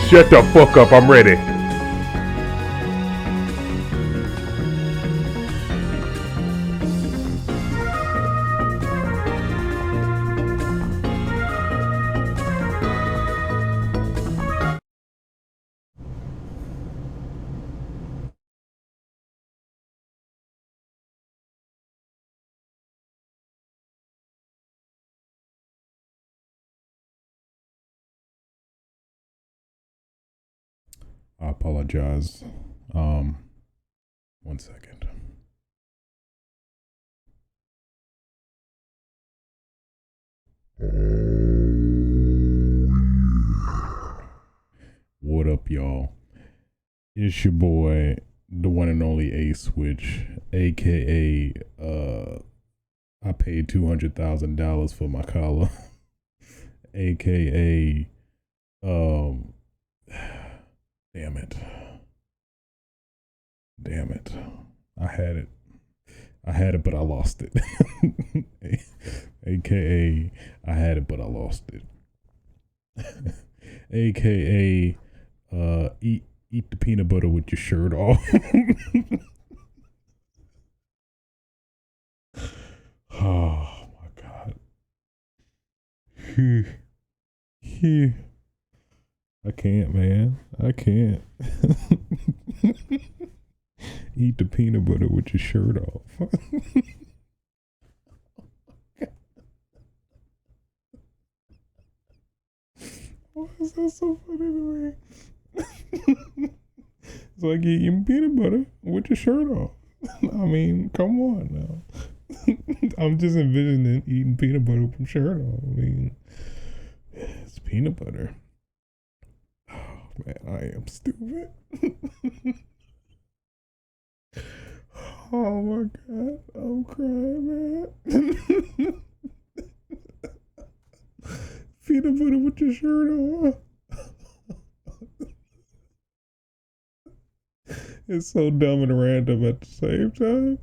Shut the fuck up, I'm ready. I apologize. 1 second. What up, y'all? It's your boy, the one and only A Switch, aka I paid $200,000 for my collar, aka damn it. I had it, but I lost it. AKA, I had it, but I lost it. AKA, eat the peanut butter with your shirt off. Oh my God. I can't, man. I can't. Eat the peanut butter with your shirt off. Why is that so funny to me? It's like eating peanut butter with your shirt off. I mean, come on now. I'm just envisioning eating peanut butter with your shirt off. I mean, it's peanut butter. Oh man, I am stupid. Oh my God, I'm crying, man. Peanut butter with your shirt on. It's so dumb and random at the same time.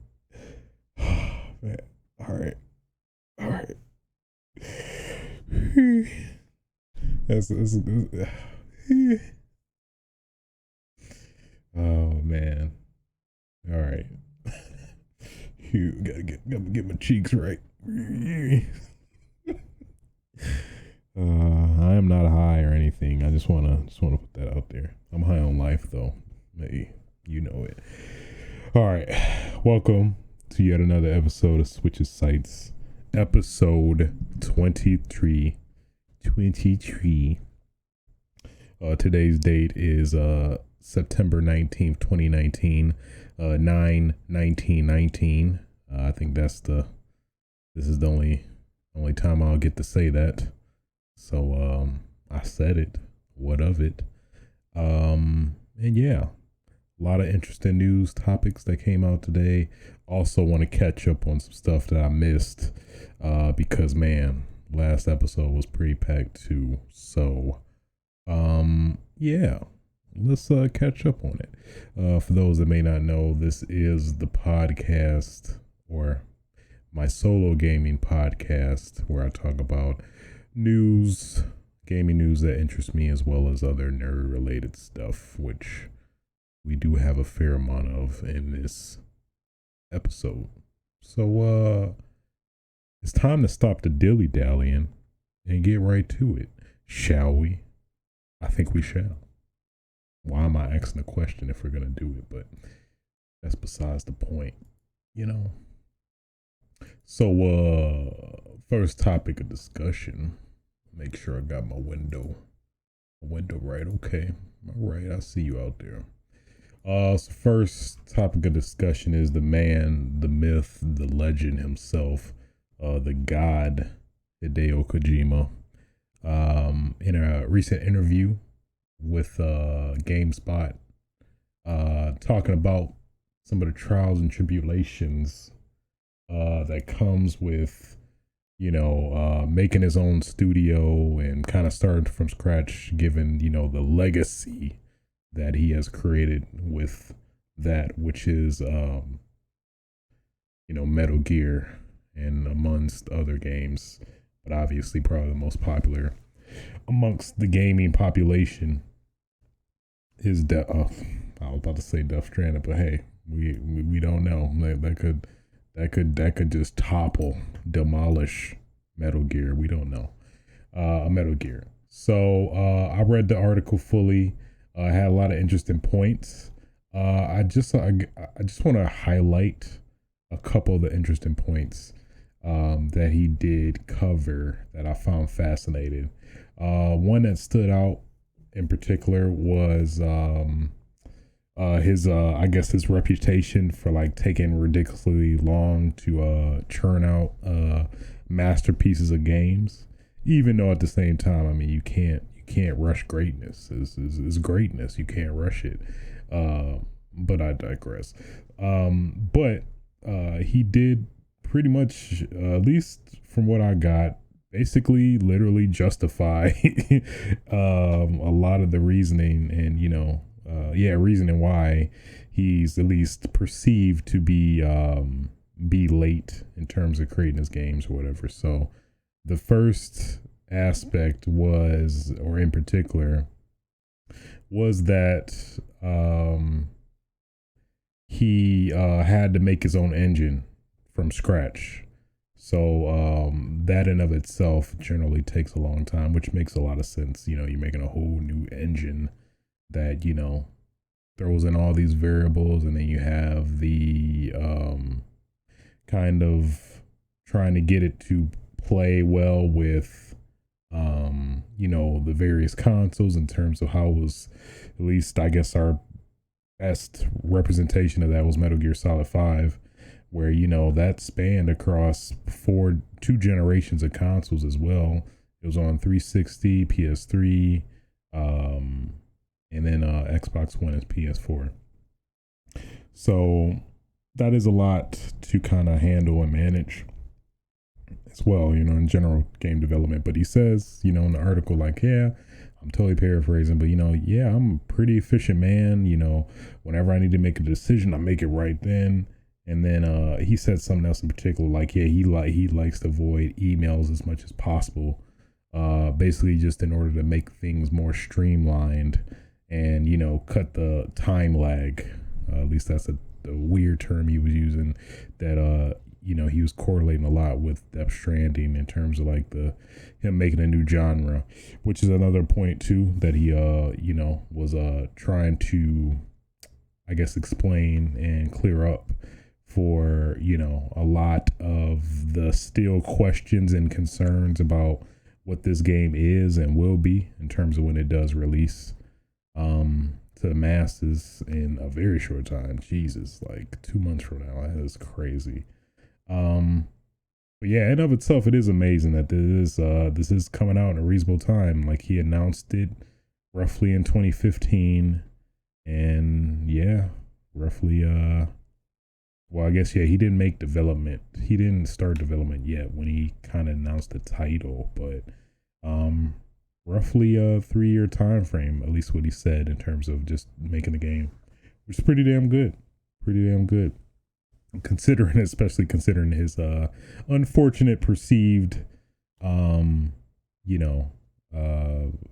Oh man, all right. That's oh man. All right. You gotta get my cheeks right. I am not high or anything. I just wanna put that out there. I'm high on life though. Hey, you know it. All right. Welcome to yet another episode of Switches Sites. Episode 23. Today's date is September 19th, 2019. 9/19/19. I think this is the only time I'll get to say that. So I said it. What of it? And yeah, a lot of interesting news topics that came out today. Also want to catch up on some stuff that I missed because man, last episode was pretty packed too. So yeah. Let's catch up on it. For those that may not know, this is the podcast or my solo gaming podcast where I talk about news, gaming news that interests me as well as other nerd related stuff, which we do have a fair amount of in this episode. So it's time to stop the dilly-dallying and get right to it, shall we? I think we shall. Why am I asking the question if we're going to do it? But that's besides the point, you know. So, first topic of discussion. Make sure I got my window right. Okay. All right. I see you out there. So first topic of discussion is the man, the myth, the legend himself, the god, Hideo Kojima. In a recent interview with GameSpot, talking about some of the trials and tribulations that comes with, making his own studio and kind of starting from scratch, given, the legacy that he has created with that, which is, Metal Gear and amongst other games, but obviously probably the most popular amongst the gaming population his death. I was about to say Death Stranding, but hey, we don't know. That could just topple, demolish Metal Gear. We don't know. Metal Gear. So I read the article fully. I had a lot of interesting points. I just want to highlight a couple of the interesting points that he did cover that I found fascinating. One that stood out in particular was his I guess his reputation for like taking ridiculously long to churn out masterpieces of games, even though at the same time, I mean, you can't rush greatness. Is greatness. You can't rush it. But I digress. But he did pretty much, at least from what I got, basically literally justify a lot of the reasoning and, reasoning why he's at least perceived to be late in terms of creating his games or whatever. So the first aspect was, or in particular, was that he had to make his own engine from scratch. So that in of itself generally takes a long time, which makes a lot of sense. You're making a whole new engine that, throws in all these variables, and then you have the kind of trying to get it to play well with the various consoles in terms of how it was, at least I guess our best representation of that was Metal Gear Solid 5, where that spanned across two generations of consoles as well. It was on 360, PS3, and then Xbox One and PS4. So that is a lot to kind of handle and manage as well, in general game development. But he says, in the article, like, yeah, I'm totally paraphrasing, but yeah, I'm a pretty efficient man. Whenever I need to make a decision, I make it right then. And then he said something else in particular, like, yeah, he likes to avoid emails as much as possible, basically just in order to make things more streamlined and cut the time lag. At least that's the weird term he was using, that he was correlating a lot with Death Stranding in terms of like him making a new genre, which is another point too that he was trying to, I guess, explain and clear up for a lot of the still questions and concerns about what this game is and will be in terms of when it does release to the masses in a very short time. Jesus, like 2 months from now. That is crazy. But yeah, in of itself, it is amazing that this is coming out in a reasonable time. Like, he announced it roughly in 2015, and yeah, roughly well, I guess, yeah, he didn't make development. He didn't start development yet when he kind of announced the title, but roughly a 3-year time frame, at least what he said, in terms of just making the game, which is pretty damn good. Especially considering his unfortunate perceived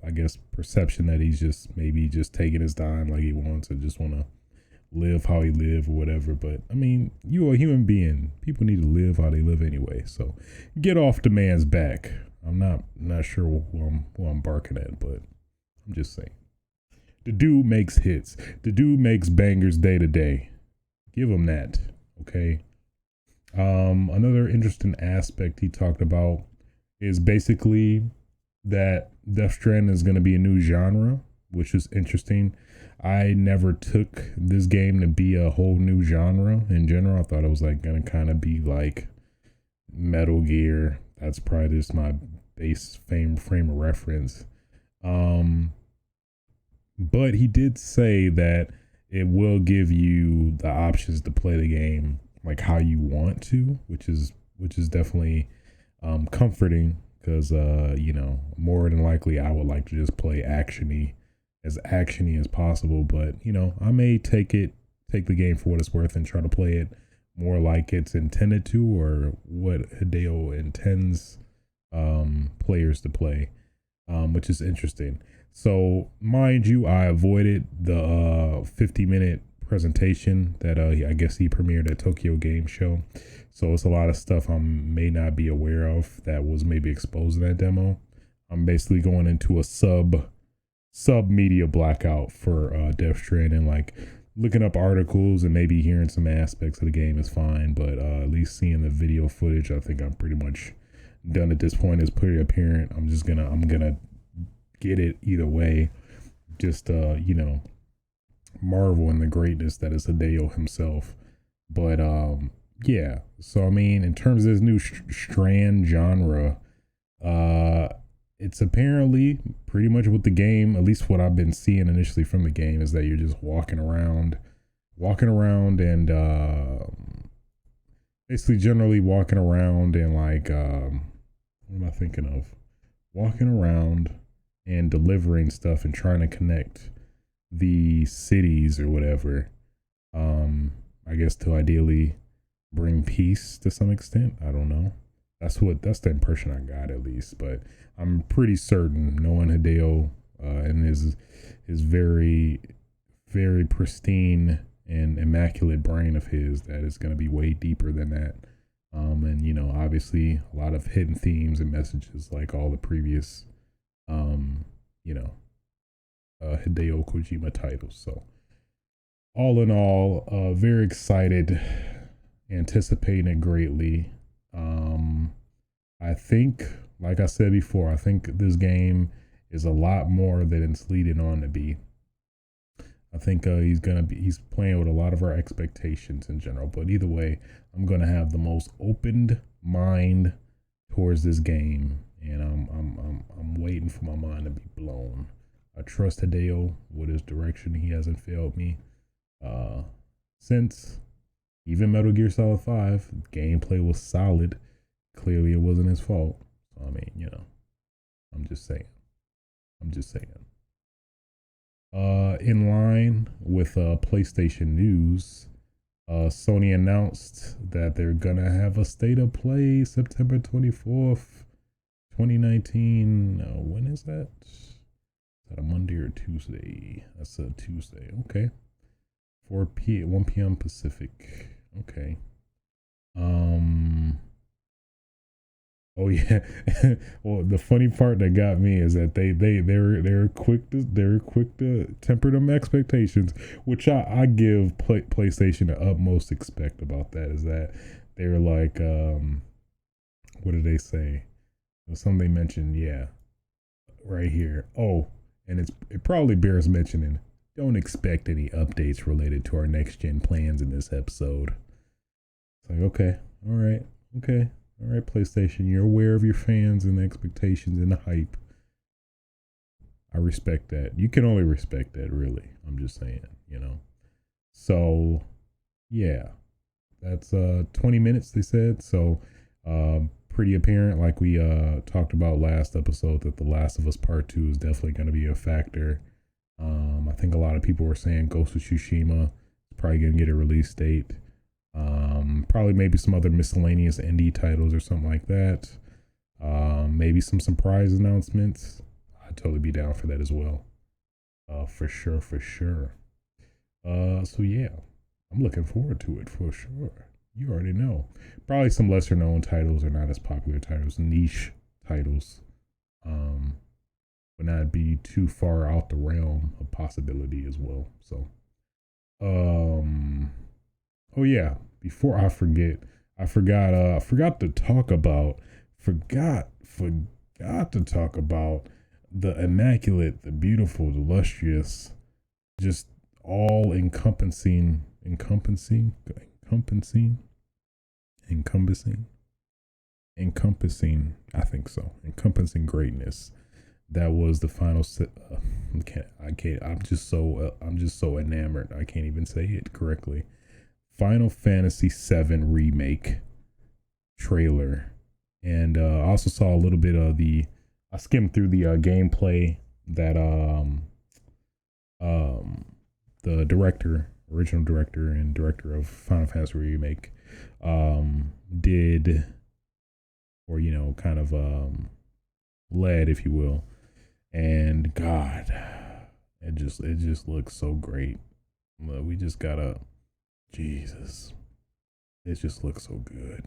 I guess perception that he's just maybe just taking his time like he wants, and just want to live how he live or whatever. But I mean, you're a human being. People need to live how they live anyway. So get off the man's back. I'm not sure who I'm barking at, but I'm just saying. The dude makes hits. The dude makes bangers day to day. Give him that. Okay. Another interesting aspect he talked about is basically that Death Stranding is going to be a new genre, which is interesting. I never took this game to be a whole new genre in general. I thought it was like going to kind of be like Metal Gear. That's probably just my base frame of reference. But he did say that it will give you the options to play the game like how you want to, which is definitely comforting, because more than likely I would like to just play actiony as possible. But I may take the game for what it's worth and try to play it more like it's intended to, or what Hideo intends players to play. which is interesting. So, mind you, I avoided the 50-minute presentation that I guess he premiered at Tokyo Game Show. So it's a lot of stuff I may not be aware of that was maybe exposed in that demo. I'm basically going into a sub media blackout for Death Stranding, like looking up articles and maybe hearing some aspects of the game is fine, but at least seeing the video footage, I think I'm pretty much done at this point. Is pretty apparent. I'm gonna get it either way. Just marvel in the greatness that is Hideo himself. But yeah. So I mean, in terms of this new Strand genre, it's apparently pretty much what the game, at least what I've been seeing initially from the game, is that you're just walking around and basically generally walking around and like what am I thinking of? Walking around and delivering stuff and trying to connect the cities or whatever. I guess to ideally bring peace to some extent. I don't know. That's the impression I got, at least. But I'm pretty certain, knowing Hideo and his very, very pristine and immaculate brain of his, that is going to be way deeper than that. And obviously a lot of hidden themes and messages, like all the previous, Hideo Kojima titles. So all in all, very excited, anticipating it greatly. I think, like I said before, I think this game is a lot more than it's leading on to be. I think he's playing with a lot of our expectations in general. But either way, I'm gonna have the most opened mind towards this game, and I'm waiting for my mind to be blown. I trust Hideo with his direction. He hasn't failed me since even Metal Gear Solid 5. Gameplay was solid. Clearly, it wasn't his fault. So, I mean, I'm just saying. In line with PlayStation news, Sony announced that they're gonna have a state of play September 24th, 2019. When is that? Is that a Monday or Tuesday? That's a Tuesday. Okay. 1 p.m. Pacific. Okay. Oh yeah. Well, the funny part that got me is that they were quick to temper them expectations, which I give PlayStation the utmost respect about. That is that they were like, what did they say? Something they mentioned, yeah, right here. Oh, and it probably bears mentioning. Don't expect any updates related to our next gen plans in this episode. It's like, okay, all right, okay. All right, PlayStation, you're aware of your fans and the expectations and the hype. I respect that. You can only respect that, really. I'm just saying, So, yeah, that's 20 minutes, they said. So, pretty apparent, like we talked about last episode, that The Last of Us Part 2 is definitely going to be a factor. I think a lot of people were saying Ghost of Tsushima is probably going to get a release date. Probably maybe some other miscellaneous indie titles or something like that. Maybe some surprise announcements. I'd totally be down for that as well. For sure. So yeah, I'm looking forward to it for sure. You already know. Probably some lesser known titles or not as popular titles, niche titles. Would not be too far out the realm of possibility as well. So, oh yeah, before I forget, I forgot to talk about the immaculate, the beautiful, the lustrous, just all encompassing, I think so, encompassing greatness. That was the final I'm just so enamored. I can't even say it correctly. Final Fantasy 7 Remake trailer. And I also saw a little bit of I skimmed through the gameplay that the original director and director of Final Fantasy Remake did, or kind of led, if you will. And God, it just looks so great. We just gotta, Jesus, it just looks so good.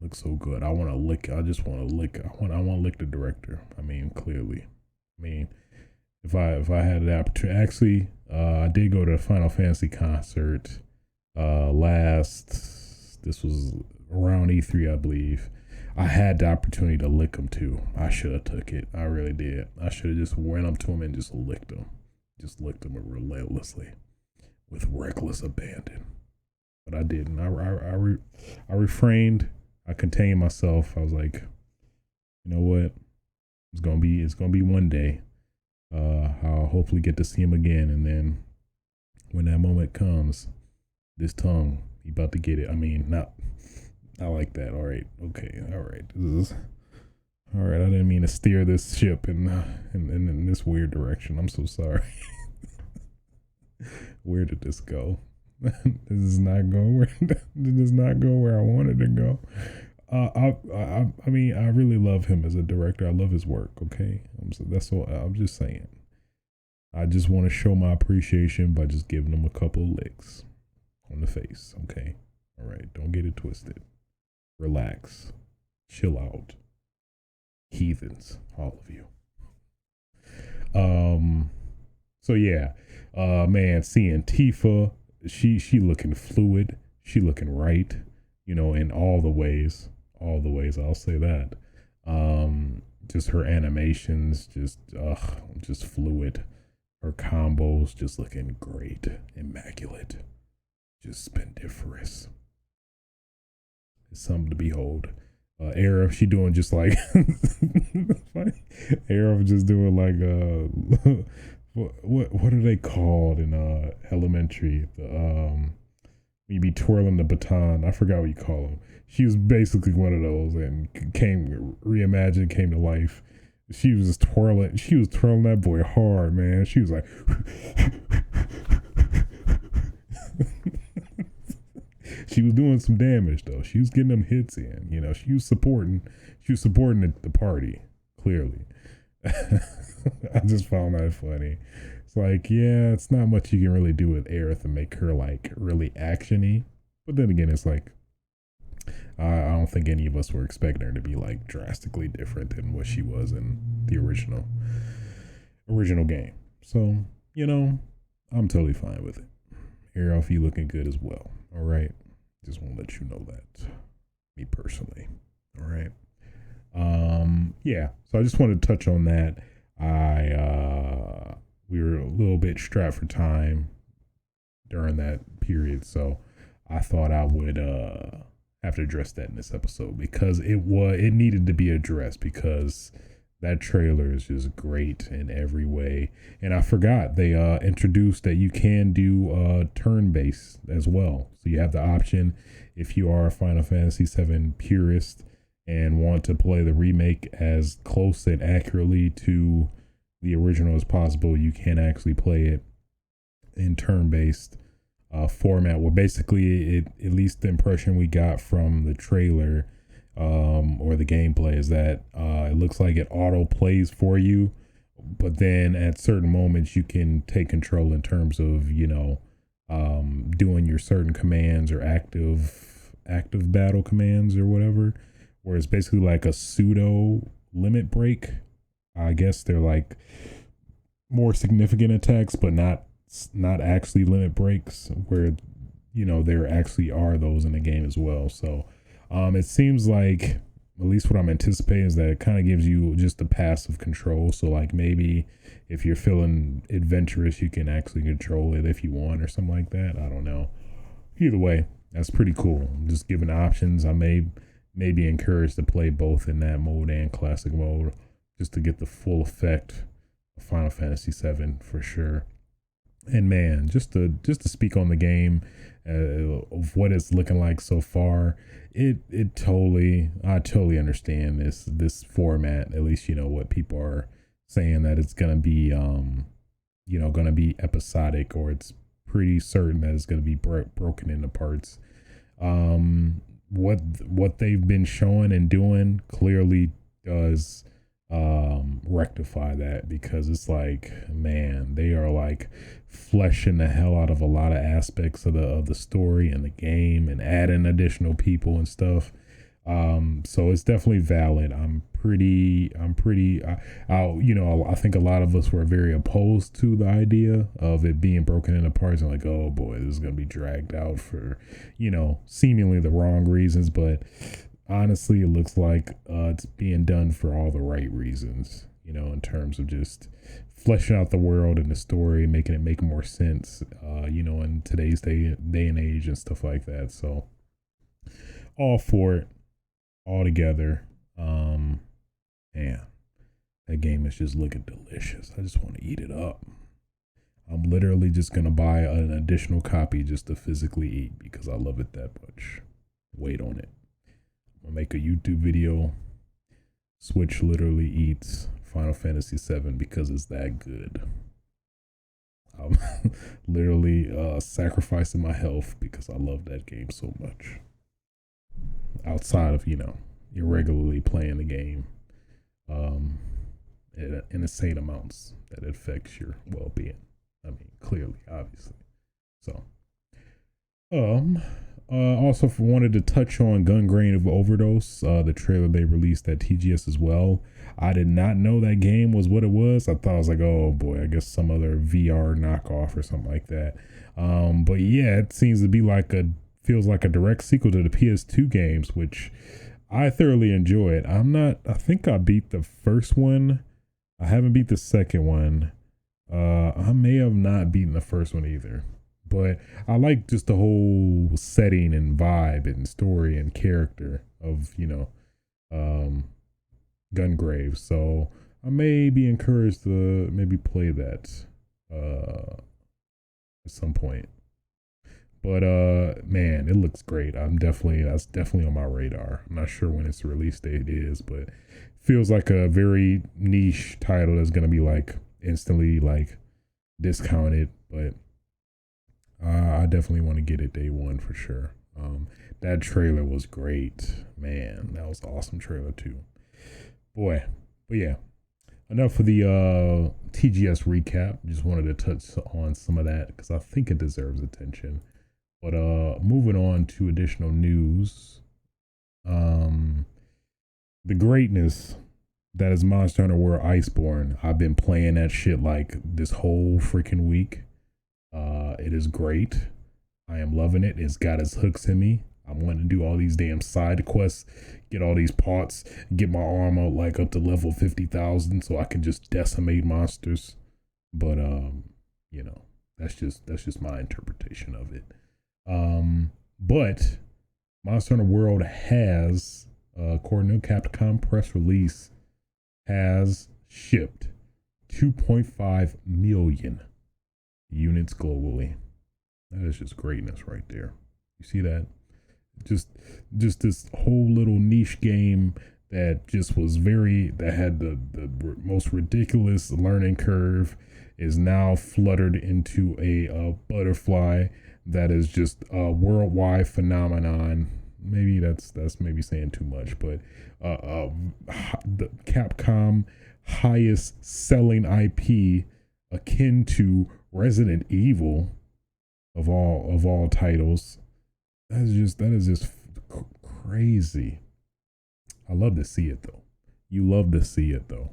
Looks so good. I want to lick. I just want to lick. I want to lick the director. I mean, clearly. I mean, if I had the opportunity, actually, I did go to a Final Fantasy concert. This was around E3, I believe. I had the opportunity to lick him too. I should have took it. I really did. I should have just went up to him and just licked him. Just licked him relentlessly, with reckless abandon. But I didn't. I refrained. I contained myself. I was like, you know what? It's gonna be one day. I'll hopefully get to see him again, and then when that moment comes, this tongue, he about to get it. I mean, not like that. All right, okay, all right. All right. I didn't mean to steer this ship in this weird direction. I'm so sorry. Where did this go? This does not go where I wanted to go. I mean, I really love him as a director. I love his work. Okay, that's all. I'm just saying. I just want to show my appreciation by just giving him a couple of licks on the face. Okay, all right. Don't get it twisted. Relax, chill out, heathens, all of you. So yeah, man, seeing Tifa. She looking fluid. She looking right, in all the ways. I'll say that. Just her animations, just fluid. Her combos just looking great, immaculate, just splendiferous. It's something to behold. Arif, she doing just like Arif just doing like what are they called in elementary? You be twirling the baton. I forgot what you call them. She was basically one of those, and came to life. She was twirling that boy hard, man. She was like she was doing some damage though. She was getting them hits in. She was supporting the party, clearly. I just found that funny. It's like, yeah, it's not much you can really do with Aerith and make her like really actiony. But then again, it's like, I don't think any of us were expecting her to be like drastically different than what she was in the original game. So, I'm totally fine with it. Aerith, you looking good as well. All right. Just want to let you know that. Me personally. All right. Yeah, so I just wanted to touch on that. We were a little bit strapped for time during that period, so I thought I would have to address that in this episode, because it needed to be addressed, because that trailer is just great in every way. And I forgot they introduced that you can do turn-based as well. So you have the option, if you are a Final Fantasy VII purist and want to play the remake as close and accurately to the original as possible, you can actually play it in turn-based format, where basically at least the impression we got from the trailer or the gameplay is that it looks like it auto plays for you, but then at certain moments you can take control in terms of doing your certain commands or active battle commands or whatever, where it's basically like a pseudo limit break. I guess they're like more significant attacks, but not actually limit breaks, where there actually are those in the game as well. So it seems like, at least what I'm anticipating, is that it kind of gives you just a passive control. So like maybe if you're feeling adventurous, you can actually control it if you want or something like that. I don't know. Either way, that's pretty cool. Just giving options. I may be encouraged to play both in that mode and classic mode, just to get the full effect of Final Fantasy VII for sure. And man, just to speak on the game, of what it's looking like so far, I totally understand this format. At least what people are saying, that it's gonna be gonna be episodic, or it's pretty certain that it's gonna be broken into parts. What they've been showing and doing clearly does rectify that, because it's like, man, they are like fleshing the hell out of a lot of aspects of the story and the game, and adding additional people and stuff. So it's definitely valid. I think a lot of us were very opposed to the idea of it being broken into parts, and like, oh boy, this is going to be dragged out for, seemingly the wrong reasons. But honestly, it looks like it's being done for all the right reasons, in terms of just fleshing out the world and the story, making it make more sense, in today's day and age and stuff like that. So all for it, all together. Man, that game is just looking delicious. I just want to eat it up. I'm literally just going to buy an additional copy just to physically eat, because I love it that much. Wait on it. I'll make a YouTube video. Switch literally eats Final Fantasy VII because it's that good. I'm literally sacrificing my health because I love that game so much. Outside of, irregularly playing the game in insane amounts that affects your well-being. I mean, clearly, obviously. So, also wanted to touch on Gun Grain of Overdose, the trailer they released at TGS as well. I did not know that game was what it was. I thought I was like, oh boy, I guess some other VR knockoff or something like that. But yeah, it seems to be feels like a direct sequel to the PS2 games, which I thoroughly enjoy it. I think I beat the first one. I haven't beat the second one. I may have not beaten the first one either. But I like just the whole setting and vibe and story and character of, Gungrave. So I may be encouraged to maybe play that at some point. But man, it looks great. That's definitely on my radar. I'm not sure when its release date is, but feels like a very niche title that's gonna be instantly discounted. But I definitely want to get it day one for sure. That trailer was great, man. That was an awesome trailer too, boy. But yeah, enough for the TGS recap. Just wanted to touch on some of that because I think it deserves attention. But moving on to additional news, the greatness that is Monster Hunter World Iceborne. I've been playing that shit this whole freaking week. It is great. I am loving it. It's got its hooks in me. I'm wanting to do all these damn side quests, get all these parts, get my armor up to level 50,000 so I can just decimate monsters. But that's just my interpretation of it. But Monster Hunter World has, according to Capcom press release, has shipped 2.5 million units globally. That is just greatness right there. You see that? Just this whole little niche game that just was that had the most ridiculous learning curve is now fluttered into a butterfly that is just a worldwide phenomenon. Maybe that's maybe saying too much, but the Capcom highest selling IP, akin to Resident Evil of all titles. That is just crazy. I love to see it though. You love to see it though.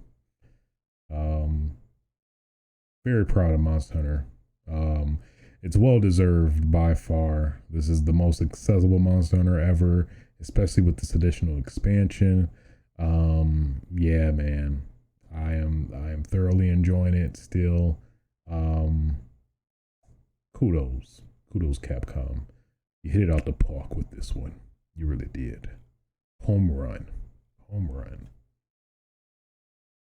Very proud of Monster Hunter. It's well deserved by far. This is the most accessible Monster Hunter ever, especially with this additional expansion. Yeah, man. I am thoroughly enjoying it still. Kudos Capcom. You hit it out the park with this one. You really did. Home run.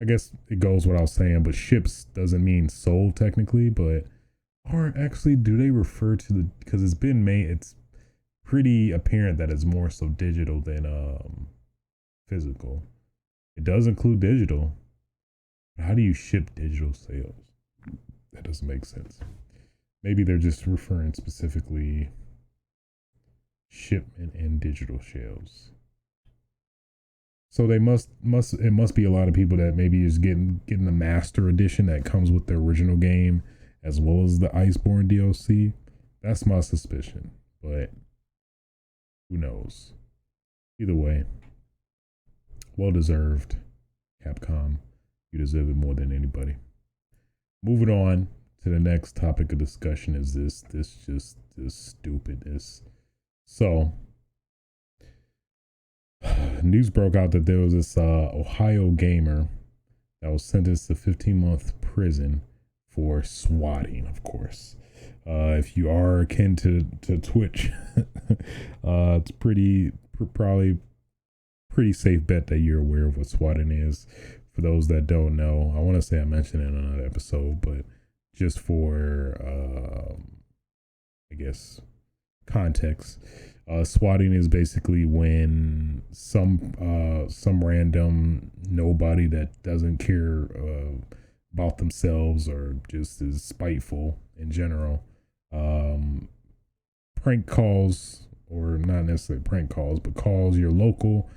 I guess it goes without saying, but ships doesn't mean sold technically, but do they refer to because it's been made, it's pretty apparent that it's more so digital than physical. It does include digital. How do you ship digital sales? That doesn't make sense. Maybe they're just referring specifically shipment and digital sales. So they must be a lot of people that maybe is getting the master edition that comes with the original game as well as the Iceborne DLC. That's my suspicion, but who knows? Either way, well deserved. Capcom, you deserve it more than anybody. Moving on to the next topic of discussion is this stupidness. So news broke out that there was this Ohio gamer that was sentenced to 15-month prison for swatting, of course. If you are akin to Twitch, it's probably pretty safe bet that you're aware of what swatting is. For those that don't know, I want to say I mentioned it in another episode, but just for, I guess, context, swatting is basically when some random nobody that doesn't care about themselves or just is spiteful in general prank calls, or not necessarily prank calls, but calls your local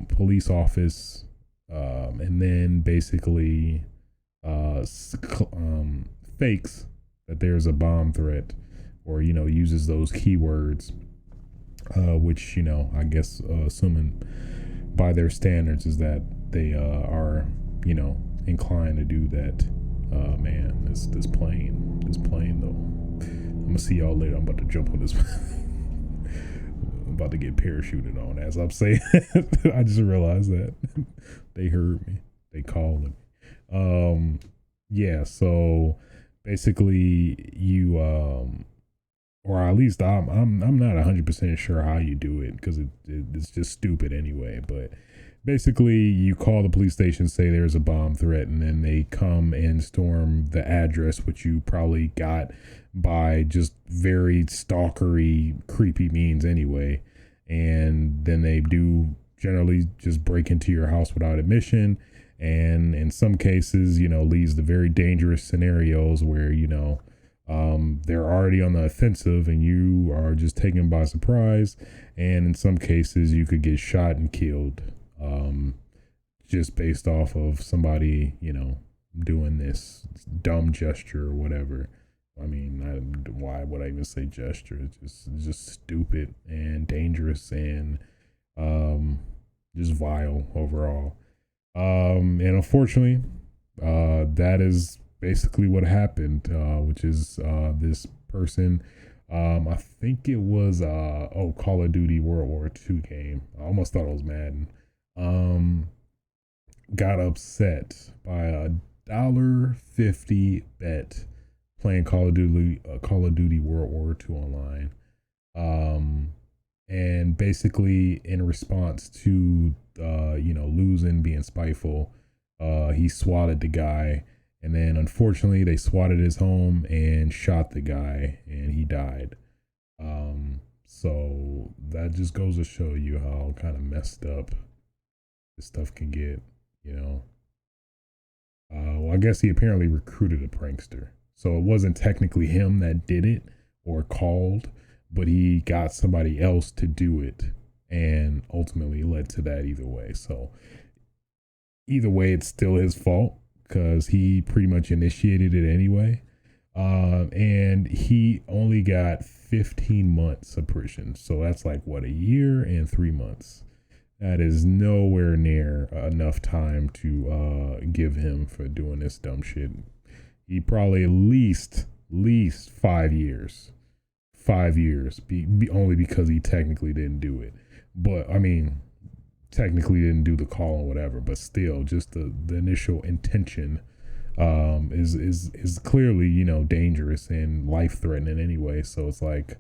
police office, and then basically fakes that there's a bomb threat, or uses those keywords, which I guess assuming by their standards is that they are inclined to do that. Man, this plane though. I'm gonna see y'all later. I'm about to jump on this. I'm about to get parachuted on as I'm saying. I just realized that they heard me. They called me. Yeah. So basically, you or at least I'm not 100% sure how you do it, because it's just stupid anyway. But basically, you call the police station, say there's a bomb threat, and then they come and storm the address, which you probably got by just very stalkery, creepy means anyway. And then they do generally just break into your house without admission. And in some cases, leads to very dangerous scenarios where, they're already on the offensive and you are just taken by surprise. And in some cases, you could get shot and killed. Just based off of somebody, doing this dumb gesture or whatever. I mean, why would I even say gesture? It's just stupid and dangerous and just vile overall. And unfortunately, that is basically what happened, which is this person, I think it was Call of Duty World War II game. I almost thought it was Madden. Got upset by a $1.50 bet playing Call of Duty World War II online. And basically in response to losing, being spiteful, he swatted the guy, and then unfortunately they swatted his home and shot the guy, and he died. So that just goes to show you how kind of messed up this stuff can get. Well, I guess he apparently recruited a prankster. So it wasn't technically him that did it or called, but he got somebody else to do it, and ultimately led to that either way. So either way, it's still his fault because he pretty much initiated it anyway. And he only got 15 months of prison. So that's like, what, a year and 3 months. That is nowhere near enough time to give him for doing this dumb shit. He probably at least 5 years. 5 years, only because he technically didn't do it. But I mean, technically didn't do the call or whatever. But still, just the initial intention is clearly dangerous and life threatening anyway. So it's like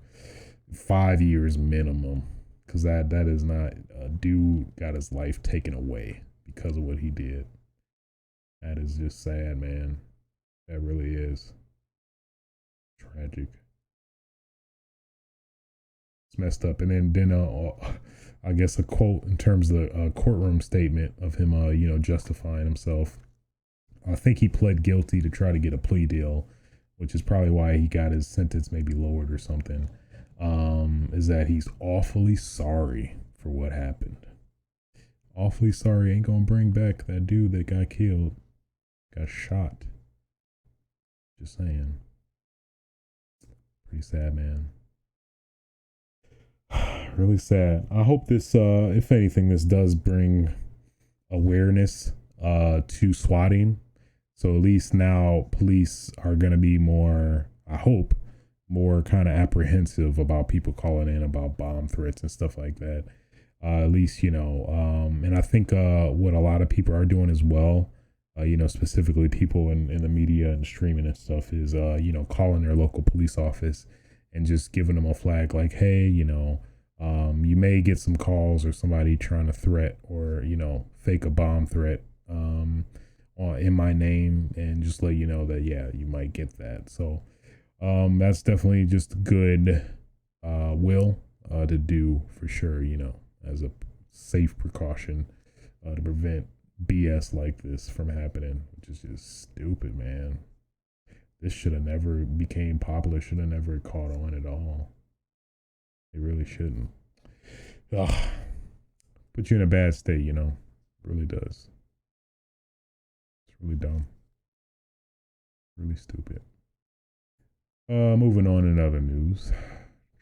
5 years minimum. Because that is not, a dude got his life taken away because of what he did. That is just sad, man. That really is tragic. It's messed up. And then I guess a quote in terms of the courtroom statement of him, justifying himself. I think he pled guilty to try to get a plea deal, which is probably why he got his sentence maybe lowered or something. Is that he's awfully sorry for what happened. Awfully sorry. Ain't gonna bring back that dude that got killed, got shot. Just saying. Pretty sad, man. Really sad. I hope this, if anything, this does bring awareness to swatting. So at least now police are gonna be more, I hope, more kind of apprehensive about people calling in about bomb threats and stuff like that. At least, you know, and I think what a lot of people are doing as well, you know, specifically people in the media and streaming and stuff is, you know, calling their local police office and just giving them a flag like, hey, you know, you may get some calls or somebody trying to threat or, you know, fake a bomb threat in my name, and just let you know that, yeah, you might get that. So that's definitely just good will to do for sure, you know, as a safe precaution to prevent BS like this from happening, which is just stupid, man. This should have never became popular, should have never caught on at all. It really shouldn't. Ugh. Put you in a bad state, you know. It really does. It's really dumb. Really stupid. Moving on in other news.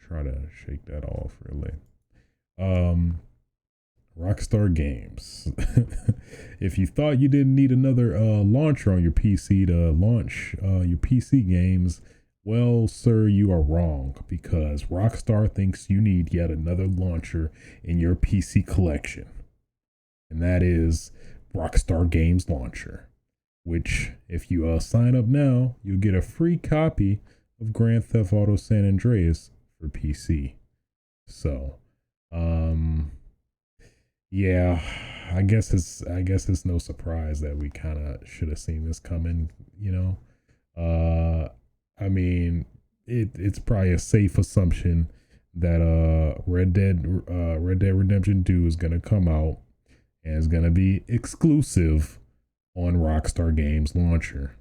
Try to shake that off really. Rockstar Games. If you thought you didn't need another launcher on your PC to launch your PC games, well, sir, you are wrong, because Rockstar thinks you need yet another launcher in your PC collection. And that is Rockstar Games Launcher, which if you sign up now, you'll get a free copy of Grand Theft Auto San Andreas for PC. So, yeah, I guess it's no surprise that we kind of should have seen this coming, you know. I mean, it's probably a safe assumption that Red Dead Redemption 2 is gonna come out and is gonna be exclusive on Rockstar Games Launcher.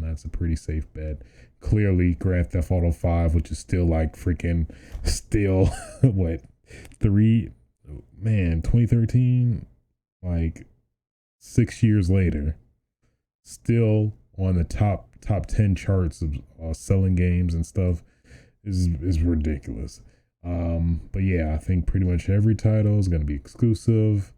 That's a pretty safe bet. Clearly, Grand Theft Auto 5, which is still like freaking still what 2013, like 6 years later, still on the top 10 charts of selling games and stuff is ridiculous. But yeah, I think pretty much every title is going to be exclusive.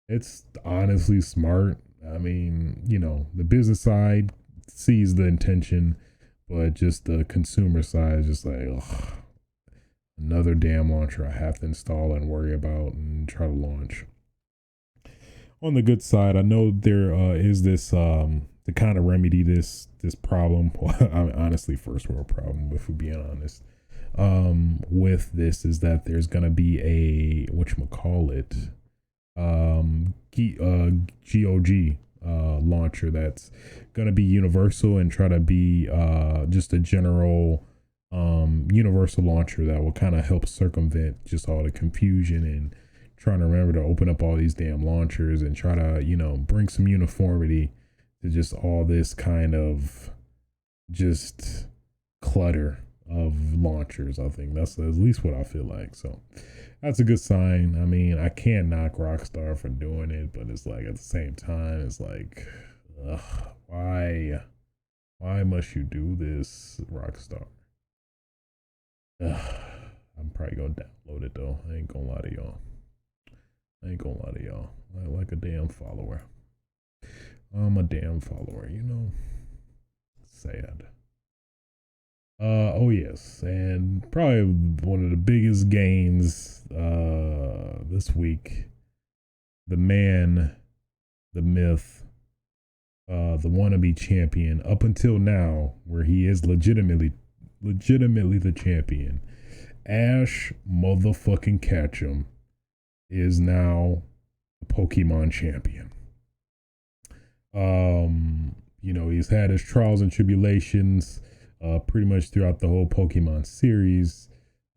It's honestly smart. I mean, you know, the business side sees the intention, but just the consumer side is just like, ugh, another damn launcher I have to install and worry about and try to launch. On the good side, I know there is this to kind of remedy this problem. Well, honestly, first world problem, if we're being honest. With this is that there's gonna be a whatchamacallit GOG launcher that's gonna be universal and try to be just a general universal launcher that will kind of help circumvent just all the confusion and trying to remember to open up all these damn launchers and try to, you know, bring some uniformity to just all this kind of just clutter of launchers. I think that's at least what I feel like. So that's a good sign. I mean, I can't knock Rockstar for doing it, but it's like at the same time, it's like, ugh, why must you do this, Rockstar? Ugh, I'm probably gonna download it though. I ain't gonna lie to y'all. Like a damn follower. I'm a damn follower, you know. Sad. Oh yes, and probably one of the biggest gains this week. The man, the myth, the wannabe champion up until now, where he is legitimately the champion. Ash motherfucking Ketchum is now the Pokemon champion. You know, he's had his trials and tribulations pretty much throughout the whole Pokemon series.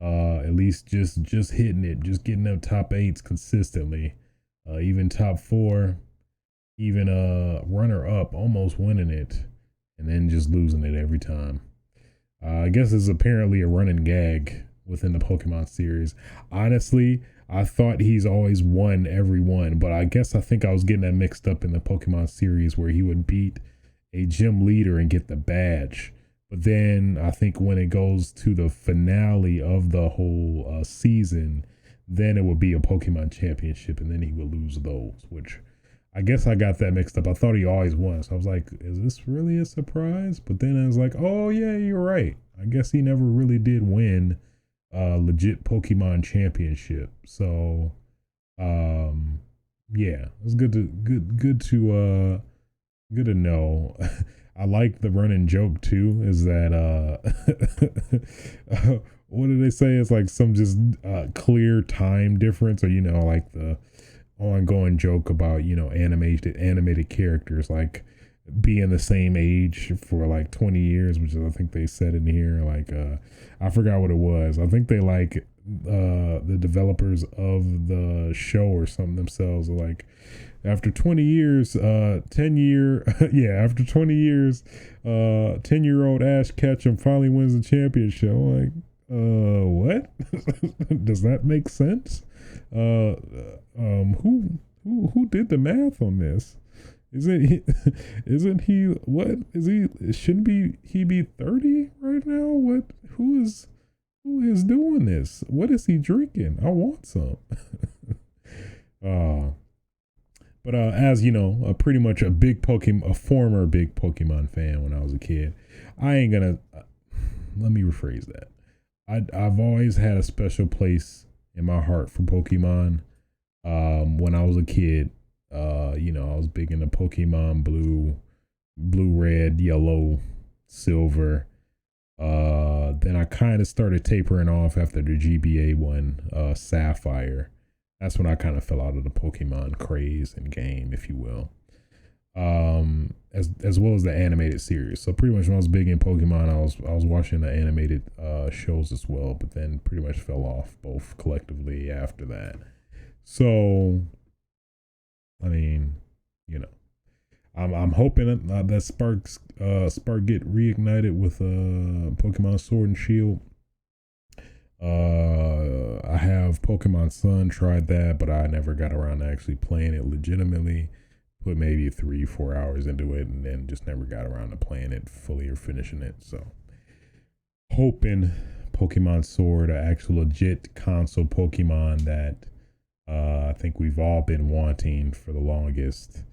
At least just hitting it, just getting them top 8s consistently. Even top 4, even runner up, almost winning it, and then just losing it every time. I guess it's apparently a running gag within the Pokemon series. Honestly, I thought he's always won every one, but I think I was getting that mixed up in the Pokemon series where he would beat a gym leader and get the badge. But then I think when it goes to the finale of the whole season, then it would be a Pokemon championship, and then he would lose those, which I guess I got that mixed up. I thought he always won. So I was like, is this really a surprise? But then I was like, oh yeah, you're right. I guess he never really did win a legit Pokemon championship. So yeah, it's good to know. I like the running joke too, is that what did they say? It's like some just clear time difference, or like the ongoing joke about animated characters like being the same age for like 20 years, which I think they said in here. Like I forgot what it was. I think they like the developers of the show or something themselves are like, after 20 years, 10-year, yeah, after 20 years, 10-year-old Ash Ketchum finally wins the championship. I'm like, what? Does that make sense? Who did the math on this? Isn't he, what is he, shouldn't he be 30 right now? What, who is doing this? What is he drinking? I want some. But as you know, pretty much a former big Pokemon fan when I was a kid, I ain't gonna, let me rephrase that. I've always had a special place in my heart for Pokemon. When I was a kid, I was big into Pokemon blue, red, yellow, silver. Then I kind of started tapering off after the GBA one, Sapphire. That's when I kind of fell out of the Pokemon craze and game, if you will. As well as the animated series. So pretty much when I was big in Pokemon, I was watching the animated shows as well, but then pretty much fell off both collectively after that. So, I mean, I'm hoping that Spark get reignited with Pokemon Sword and Shield. I have Pokemon Sun, tried that, but I never got around to actually playing it legitimately. Put maybe 3-4 hours into it, and then just never got around to playing it fully or finishing it. So, hoping Pokemon Sword, an actual legit console Pokemon that I think we've all been wanting for the longest,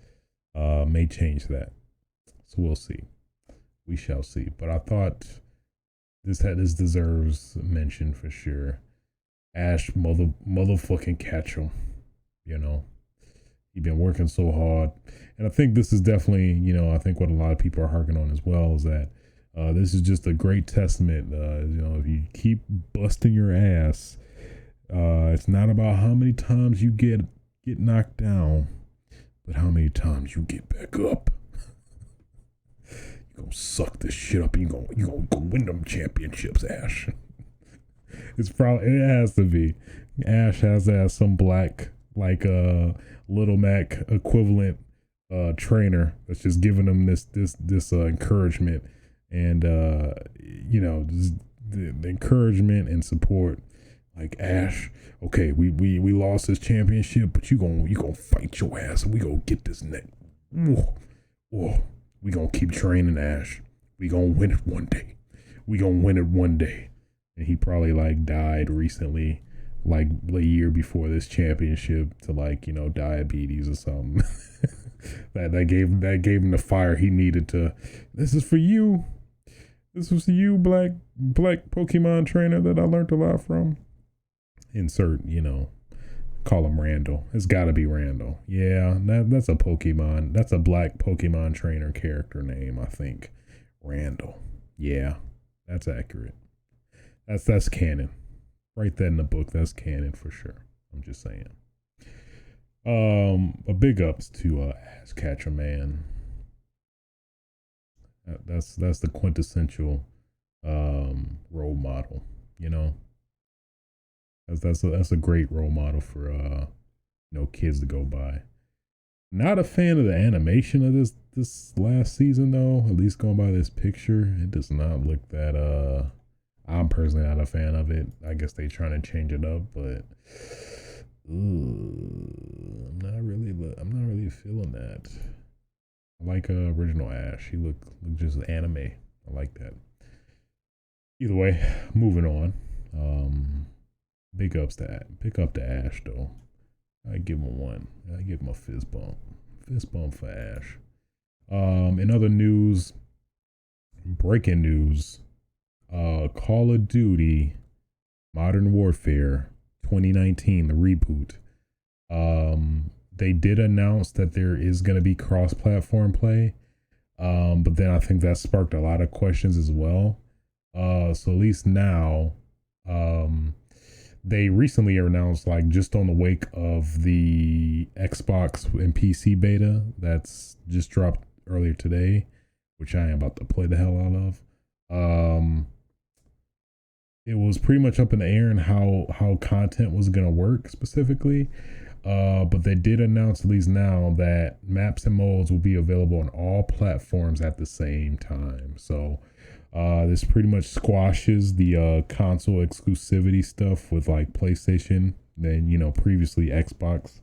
may change that. So we'll see. We shall see. But I thought this deserves mention for sure. Ash motherfucking Ketchum. He's been working so hard. And I think this is definitely, I think what a lot of people are harking on as well is that this is just a great testament. If you keep busting your ass, it's not about how many times you get knocked down, but how many times you get back up. You're gonna suck this shit up, and you're gonna go win them championships, Ash. It has to be. Ash has to have some black, like Little Mac equivalent trainer that's just giving them this encouragement, and just the encouragement and support. Like, Ash, okay, we lost this championship, but you gonna fight your ass, and we gonna get this neck. Whoa. We gonna keep training, Ash. We gonna win it one day. And he probably like died recently, like a year before this championship, to diabetes or something. that gave him the fire he needed to. This is for you. This was you, black Pokemon trainer that I learned a lot from. Insert, call him Randall. It's got to be Randall. Yeah, that's a Pokemon. That's a black Pokemon trainer character name, I think. Randall. Yeah, that's accurate. That's canon. Write that in the book. That's canon for sure. I'm just saying. A big ups to Ash Ketchum, man. That's the quintessential role model. That's a great role model for kids to go by. Not a fan of the animation of this last season though. At least going by this picture, it does not look that I'm personally not a fan of it. I guess they trying to change it up, but I'm not really feeling that. I like original Ash. He look just anime. I like that. Either way, moving on. Big ups to Ash though. I give him a one. I give him a fist bump. Fist bump for Ash. In other news, breaking news, Call of Duty Modern Warfare 2019, the reboot. They did announce that there is going to be cross-platform play, but then I think that sparked a lot of questions as well. So at least now, they recently announced, like just on the wake of the Xbox and PC beta that's just dropped earlier today, which I am about to play the hell out of. It was pretty much up in the air and how content was gonna work specifically. But they did announce at least now that maps and modes will be available on all platforms at the same time. So this pretty much squashes the console exclusivity stuff with like PlayStation, then previously Xbox.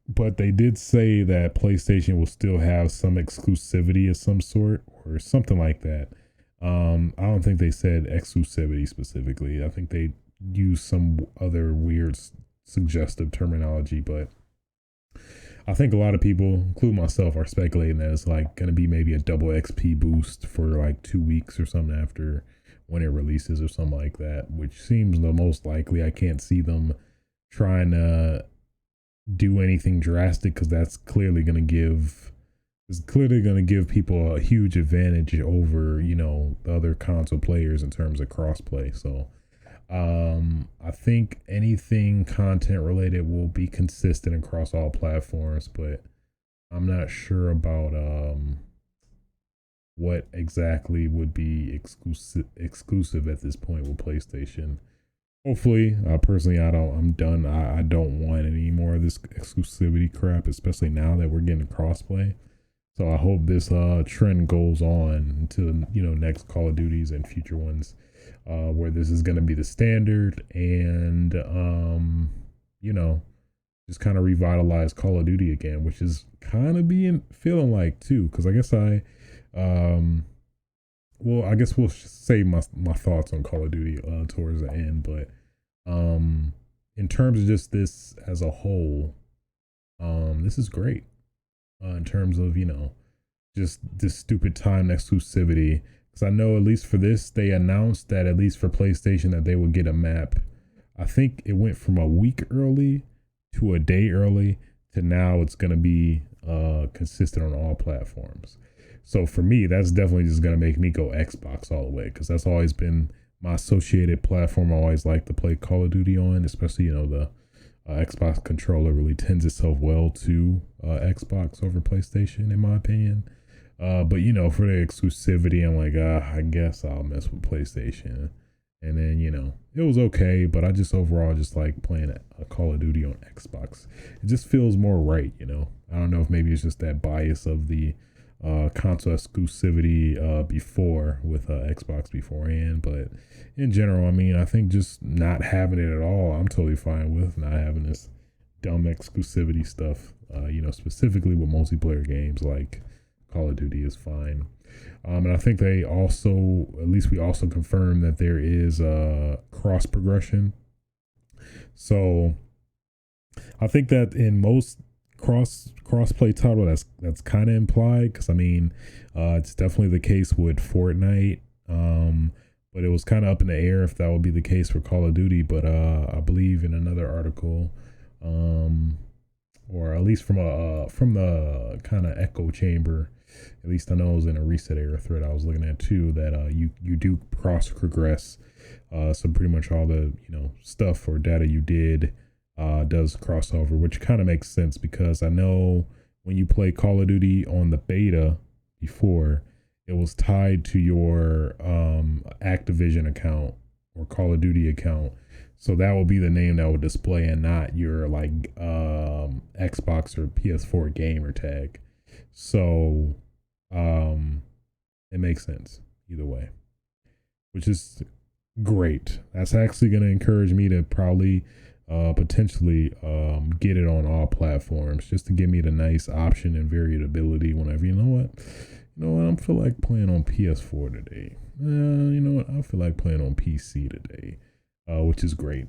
But they did say that PlayStation will still have some exclusivity of some sort or something like that. I don't think they said exclusivity specifically. I think they used some other weird suggestive terminology, but I think a lot of people, including myself, are speculating that it's like going to be maybe a double XP boost for like 2 weeks or something after when it releases or something like that, which seems the most likely. I can't see them trying to do anything drastic because that's clearly going to give people a huge advantage over the other console players in terms of crossplay. So I think anything content related will be consistent across all platforms, but I'm not sure about what exactly would be exclusive at this point with PlayStation. Hopefully, personally, I'm done. I don't want any more of this exclusivity crap, especially now that we're getting crossplay. So I hope this trend goes on to next Call of Duties and future ones, where this is going to be the standard, and just kind of revitalize Call of Duty again, which is kind of feeling like too, because I guess I guess we'll save my thoughts on Call of Duty towards the end, but in terms of just this as a whole, this is great. In terms of just this stupid time exclusivity, because I know at least for this they announced that at least for PlayStation that they would get a map. I think it went from a week early to a day early to now it's going to be consistent on all platforms. So for me, that's definitely just going to make me go Xbox all the way, because that's always been my associated platform. I always like to play Call of Duty on, especially the Xbox controller really tends itself well to Xbox over PlayStation, in my opinion. But for the exclusivity, I'm like, I guess I'll mess with PlayStation. And then, it was okay, but I just overall just like playing a Call of Duty on Xbox. It just feels more right, I don't know if maybe it's just that bias of the console exclusivity before with Xbox beforehand, but in general, I mean, I think just not having it at all, I'm totally fine with not having this dumb exclusivity stuff. Specifically with multiplayer games like Call of Duty is fine. And I think they also, at least we also confirmed that there is cross progression. So I think that in most crossplay title that's kind of implied, because I mean it's definitely the case with Fortnite, but it was kind of up in the air if that would be the case for Call of Duty. But I believe in another article, or at least from the kind of echo chamber, at least I know it was in a Reset Era thread I was looking at too, that you do cross progress. So pretty much all the stuff or data you did does crossover, which kind of makes sense, because I know when you play Call of Duty on the beta before, it was tied to your Activision account or Call of Duty account. So that will be the name that would display and not your like Xbox or PS4 gamer tag. So it makes sense either way, which is great. That's actually going to encourage me to probably potentially get it on all platforms just to give me the nice option and variability whenever I feel like playing on PS4 today. I feel like playing on PC today, which is great.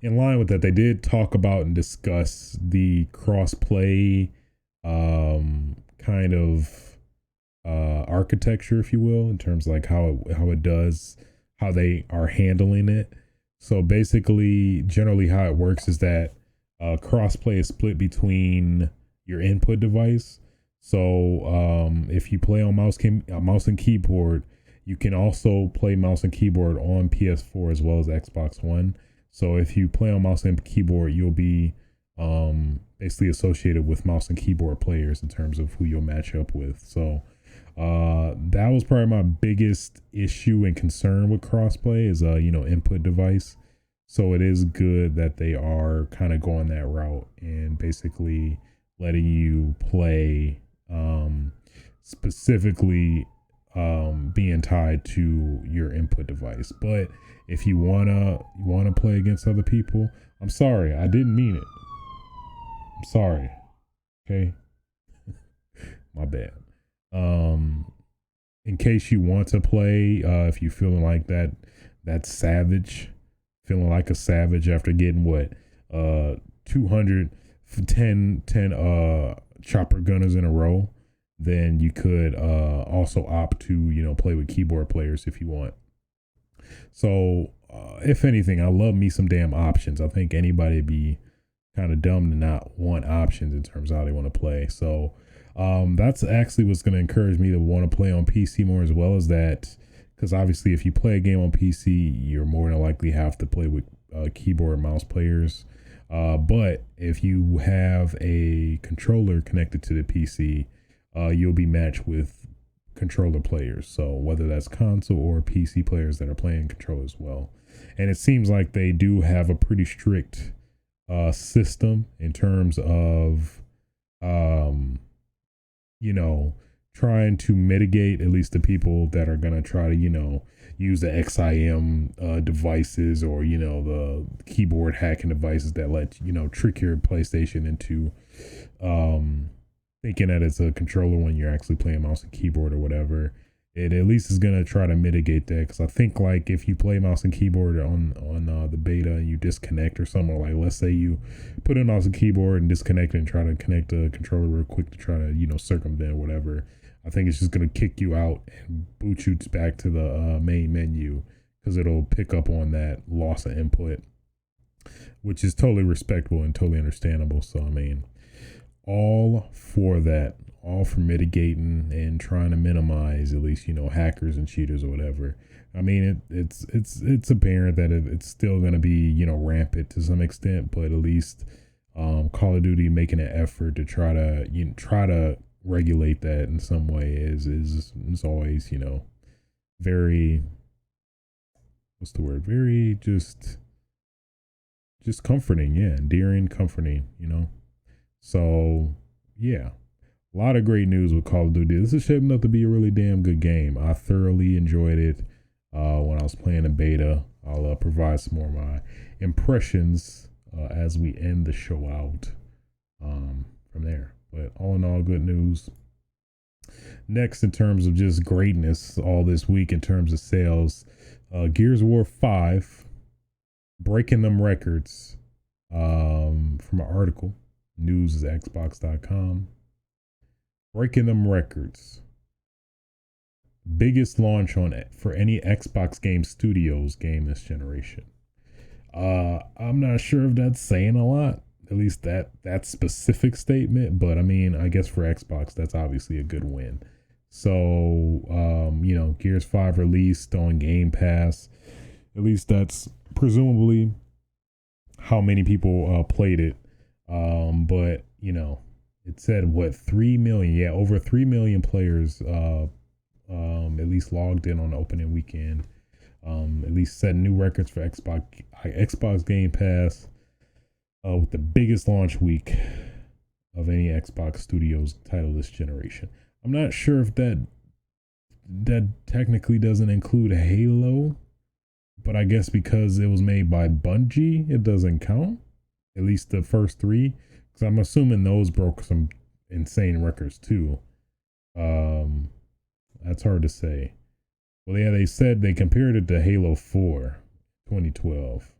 In line with that, they did talk about and discuss the crossplay kind of architecture, if you will, in terms of like how they are handling it. So basically, generally how it works is that crossplay is split between your input device. So if you play on mouse and keyboard, you can also play mouse and keyboard on PS4 as well as Xbox One. So if you play on mouse and keyboard, you'll be basically associated with mouse and keyboard players in terms of who you'll match up with. So that was probably my biggest issue and concern with crossplay is input device. So it is good that they are kind of going that route and basically letting you play specifically being tied to your input device. But if you wanna play against other people, I'm sorry, I didn't mean it. I'm sorry. Okay. My bad. In case you want to play, if you're feeling like that savage, feeling like a savage after getting 210 chopper gunners in a row, then you could also opt to play with keyboard players if you want. So if anything, I love me some damn options. I think anybody'd be kind of dumb to not want options in terms of how they want to play. So that's actually what's going to encourage me to want to play on PC more, as well as that, because obviously if you play a game on PC, you're more than likely have to play with keyboard and mouse players. But if you have a controller connected to the PC, you'll be matched with controller players. So whether that's console or PC players that are playing controller as well. And it seems like they do have a pretty strict system in terms of trying to mitigate at least the people that are going to try to use the XIM devices or the keyboard hacking devices that let trick your PlayStation into thinking that it's a controller when you're actually playing mouse and keyboard or whatever. It at least is going to try to mitigate that, because I think like if you play mouse and keyboard on the beta and you disconnect or something, or like let's say you put in mouse and keyboard and disconnect it and try to connect the controller real quick to try to circumvent or whatever, I think it's just going to kick you out and boot you back to the main menu, because it'll pick up on that loss of input, which is totally respectable and totally understandable. So I mean, all for that, all for mitigating and trying to minimize at least hackers and cheaters or whatever. I mean, it's apparent that it's still going to be rampant to some extent, but at least Call of Duty making an effort to try to regulate that in some way is always very, what's the word, very just comforting, endearing, comforting, so yeah. A lot of great news with Call of Duty. This is shaping up to be a really damn good game. I thoroughly enjoyed it when I was playing the beta. I'll provide some more of my impressions as we end the show out from there. But all in all, good news. Next, in terms of just greatness all this week in terms of sales, Gears of War 5 breaking them records from an article. News is Xbox.com. Breaking them records. Biggest launch for any Xbox Game Studios game this generation. I'm not sure if that's saying a lot, at least that specific statement, but I mean, I guess for Xbox, that's obviously a good win. So, Gears 5 released on Game Pass. At least that's presumably how many people played it. But, it said 3 million? Yeah, over 3 million players at least logged in on the opening weekend. At least set new records for Xbox Game Pass with the biggest launch week of any Xbox Studios title this generation. I'm not sure if that technically doesn't include Halo, but I guess because it was made by Bungie, it doesn't count. At least the first three, because I'm assuming those broke some insane records too. That's hard to say. Well, yeah, they said they compared it to Halo 4, 2012.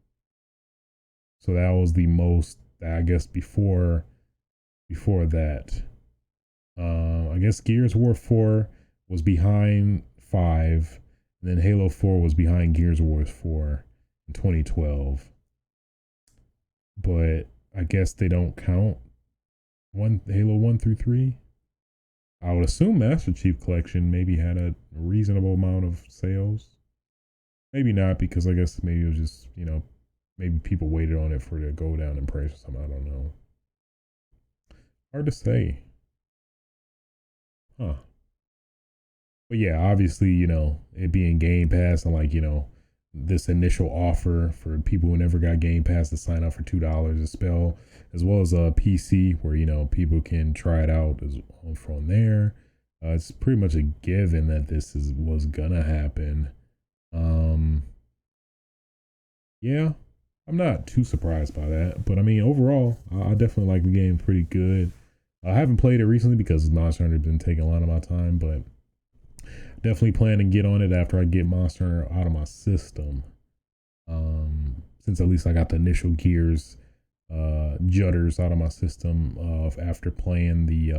So that was the most, I guess, before that. I guess Gears of War 4 was behind 5, and then Halo 4 was behind Gears of War 4 in 2012. But I guess they don't count Halo 1 through 3. I would assume Master Chief Collection maybe had a reasonable amount of sales. Maybe not, because I guess maybe it was just, maybe people waited on it for it to go down in price or something. I don't know. Hard to say. Huh. But yeah, obviously, it being Game Pass and this initial offer for people who never got Game Pass to sign up for $2 a spell, as well as a PC where, people can try it out from there. It's pretty much a given that this was gonna happen. Yeah, I'm not too surprised by that, but I mean, overall, I definitely like the game pretty good. I haven't played it recently because Monster Hunter has been taking a lot of my time, but definitely plan to get on it after I get Monster Hunter out of my system. Since at least I got the initial Gears judders out of my system after playing the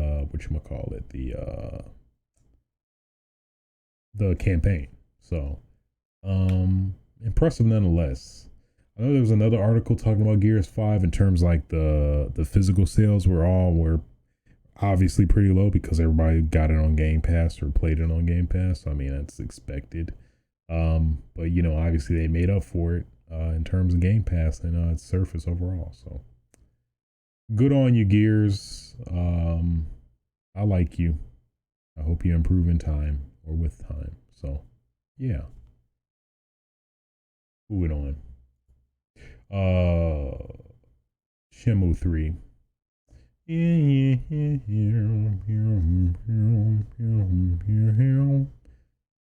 the campaign. So impressive nonetheless. I know there was another article talking about Gears 5 in terms the physical sales were obviously pretty low because everybody got it on Game Pass or played it on Game Pass. So, I mean, that's expected. But obviously they made up for it in terms of Game Pass and its surface overall. So good on you, Gears. I like you. I hope you improve in time or with time. So yeah. Moving on. Shenmue 3.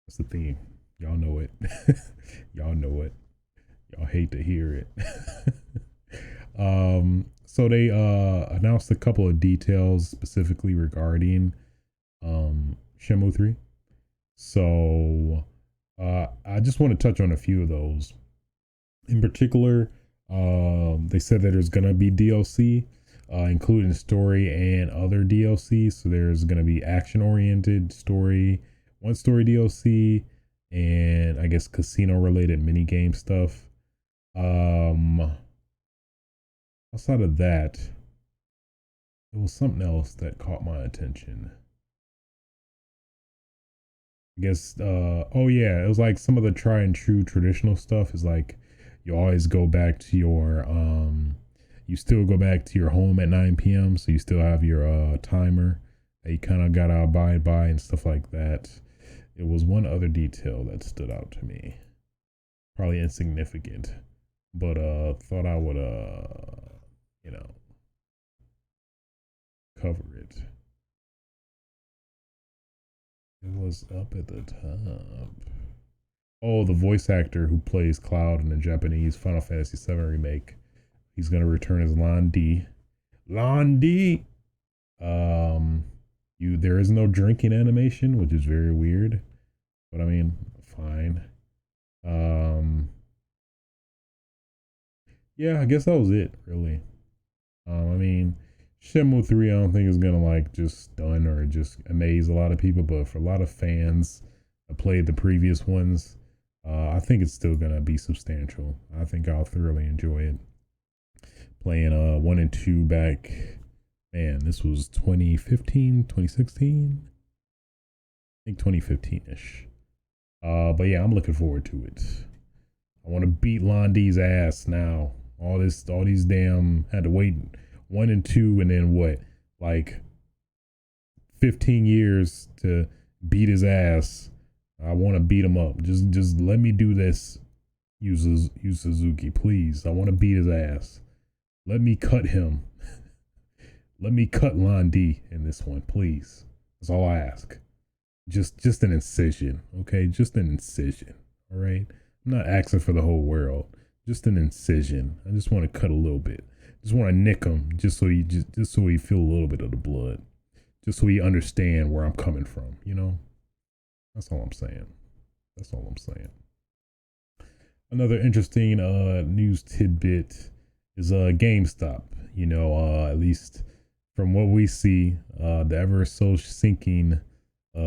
That's the theme. Y'all know it. Y'all know it. Y'all hate to hear it. So they announced a couple of details specifically regarding Shenmue 3. So I just want to touch on a few of those. In particular, they said that there's gonna be DLC, including story and other DLC. So there's gonna be action-oriented story, one story DLC, and I guess casino-related minigame stuff. Outside of that, there was something else that caught my attention. I guess, oh yeah, it was like some of the tried and true traditional stuff is like, you always go back to your, you still go back to your home at 9 p.m. So you still have your timer that you kind of got to abide by and stuff like that. It was one other detail that stood out to me. Probably insignificant, but thought I would, cover it. It was up at the top. Oh, the voice actor who plays Cloud in the Japanese Final Fantasy 7 Remake. He's gonna return as Lon D. Lon D! There is no drinking animation, which is very weird. But I mean, fine. Yeah, I guess that was it, really. I mean, Shenmue 3 I don't think is gonna just stun or just amaze a lot of people, but for a lot of fans that played the previous ones, I think it's still gonna be substantial. I think I'll thoroughly enjoy it. Playing 1 and 2 back, man, this was 2015, 2016? I think 2015-ish. But yeah, I'm looking forward to it. I want to beat Londy's ass now. All these damn, had to wait 1 and 2 and then what? 15 years to beat his ass. I want to beat him up. Just let me do this, Yu Suzuki, please. I want to beat his ass. Let me cut him. Let me cut Lon D in this one, please. That's all I ask. Just an incision, okay? Just an incision, all right? I'm I'm not asking for the whole world. Just an incision. I just want to cut a little bit. Just want to nick him, just so he feel a little bit of the blood, just so he understand where I'm coming from. You know, that's all I'm saying. That's all I'm saying. Another interesting news tidbit is GameStop. You know, at least from what we see, the ever so sinking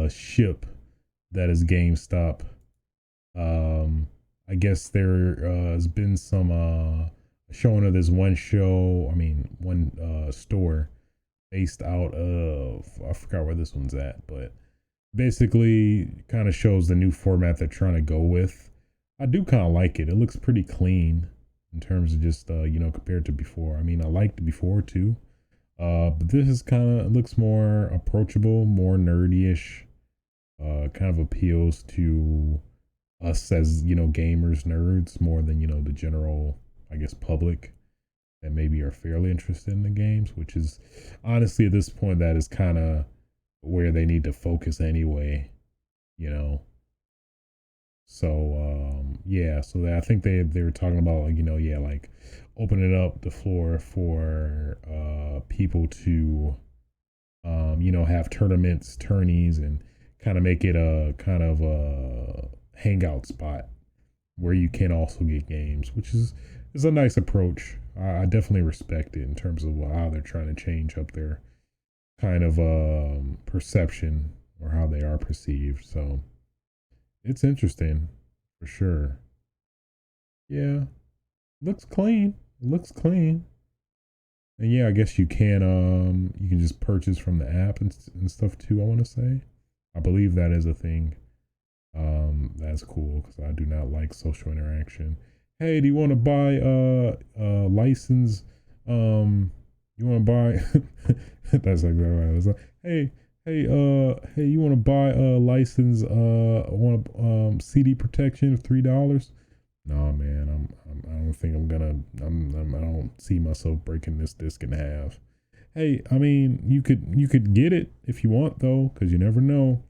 ship that is GameStop. I guess there has been some showing of this one store based out of, I forgot where this one's at, but basically kind of shows the new format they're trying to go with. I do kind of like it. It looks pretty clean in terms of just, compared to before. I mean, I liked before too. But this is looks more approachable, more nerdy-ish, kind of appeals to us as, gamers, nerds, more than, the general, I guess, public that maybe are fairly interested in the games, which is honestly at this point, that is kind of where they need to focus anyway, So, so I think they were talking about, like opening up the floor for people to, have tournaments, tourneys, and kind of make it a kind of a hangout spot where you can also get games, which is a nice approach. I definitely respect it in terms of how they're trying to change up their kind of perception or how they are perceived. So it's interesting for sure. Yeah, looks clean. It looks clean. And yeah, I guess you can just purchase from the app and stuff too. I want to say, I believe that is a thing. That's cool because I do not like social interaction. Hey, do you want to buy license? You want to buy? That's like right. It's like, hey, you want to buy a license? Want CD protection of $3? No, man, I don't think I'm gonna. I don't see myself breaking this disc in half. Hey, I mean, you could get it if you want though, because you never know.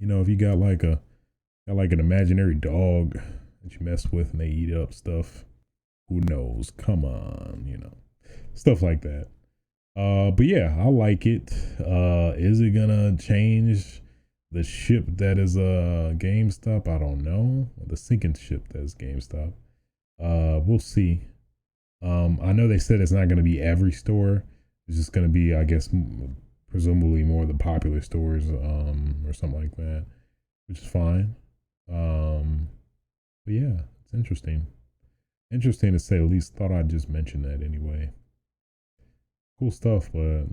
If you got like an imaginary dog that you mess with and they eat up stuff, who knows? Come on, stuff like that. But yeah, I like it. Is it gonna change the ship that is GameStop? I don't know. The sinking ship that is GameStop. We'll see. I know they said it's not gonna be every store. It's just gonna be, I guess, presumably more of the popular stores, or something like that, which is fine. But yeah, it's interesting. Interesting to say the least. Thought I'd just mention that anyway. Cool stuff, but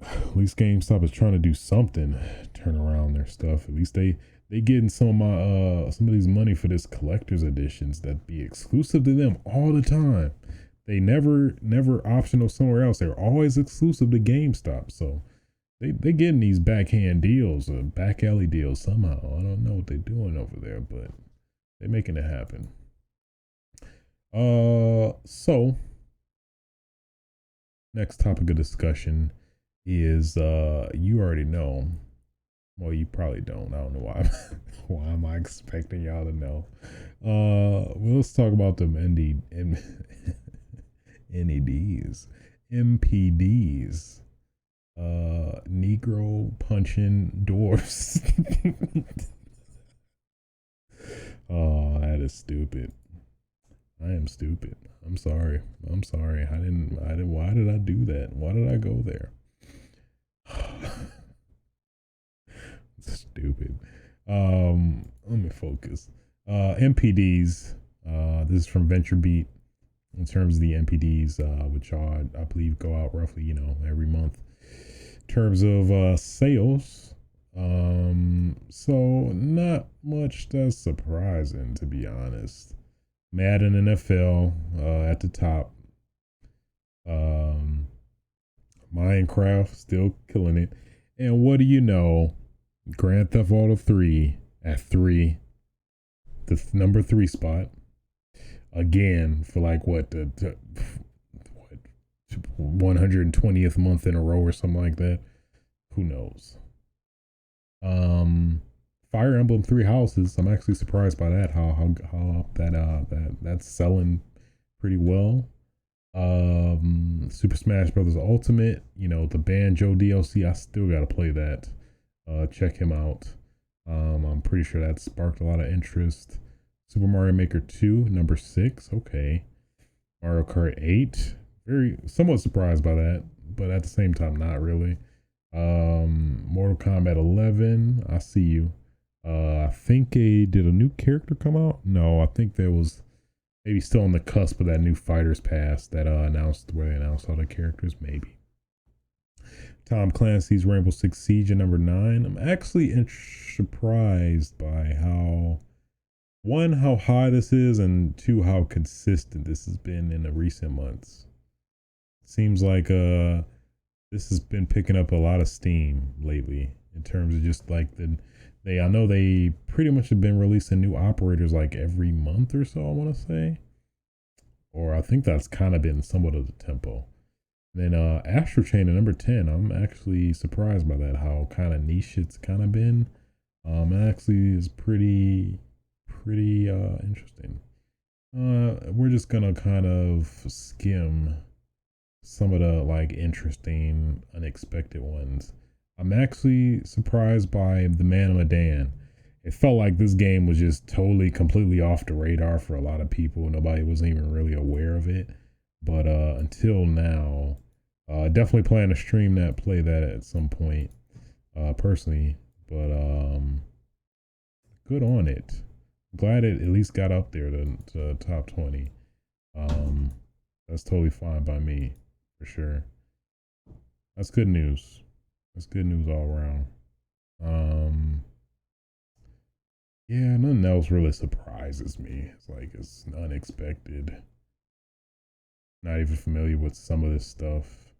at least GameStop is trying to do something, turn around their stuff. At least they getting some of these money for this collector's editions that be exclusive to them all the time. They never optional somewhere else. They're always exclusive to GameStop. So they getting these backhand deals or back alley deals somehow. I don't know what they're doing over there, but they're making it happen. So next topic of discussion is you already know. Well, you probably don't. I don't know why. Why am I expecting y'all to know? Well, let's talk about them NEDs, MPDs, Negro punching dwarfs. Oh, that is stupid. I am stupid. I'm sorry. I didn't. Why did I do that? Why did I go there? Stupid. Let me focus. MPDs. This is from VentureBeat. In terms of the MPDs, which I believe go out roughly, every month. In terms of sales, so not much that's surprising, to be honest. Madden NFL at the top. Minecraft still killing it. And what do you know? Grand Theft Auto 3 at 3, the number 3 spot. Again, for like what 120th month in a row or something like that. Who knows? Fire Emblem Three Houses. I'm actually surprised by that. How that's selling pretty well. Super Smash Brothers Ultimate. You know, the Banjo DLC. I still gotta play that. Check him out. I'm pretty sure that sparked a lot of interest. Super Mario Maker 2, number 6. Okay. Mario Kart 8. Very somewhat surprised by that, but at the same time, not really. Mortal Kombat 11. I see you. I think did a new character come out? No, I think there was maybe still on the cusp of that new Fighters Pass that announced where they announced all the characters. Maybe. Tom Clancy's Rainbow Six Siege at number 9. I'm actually surprised by how how high this is, and two, how consistent this has been in the recent months. Seems like this has been picking up a lot of steam lately in terms of just like I know they pretty much have been releasing new operators like every month or so, I want to say. Or I think that's kind of been somewhat of the tempo. Then Astro Chain at number 10. I'm actually surprised by that, how kind of niche it's kind of been. Actually is pretty interesting. We're just gonna kind of skim some of the like interesting, unexpected ones. I'm actually surprised by The Man of Medan. It felt like this game was just totally, completely off the radar for a lot of people. Nobody was even really aware of it. But until now, definitely plan to stream that, play that at some point, personally. But good on it. Glad it at least got up there to top 20. That's totally fine by me, for sure. That's good news. That's good news all around. Yeah, nothing else really surprises me. It's like it's unexpected. Not even familiar with some of this stuff.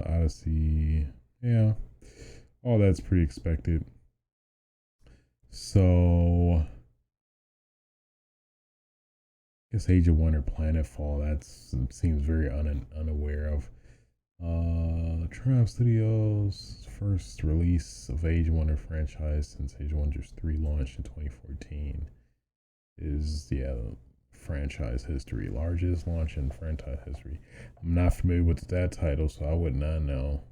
Odyssey. Yeah. All that's pretty expected. So I guess Age of Wonder Planetfall, that seems very unaware of. Triumph Studios' first release of Age of Wonder franchise since Age of Wonders 3 launched in 2014 is, franchise history. Largest launch in franchise history. I'm not familiar with that title, so I would not know.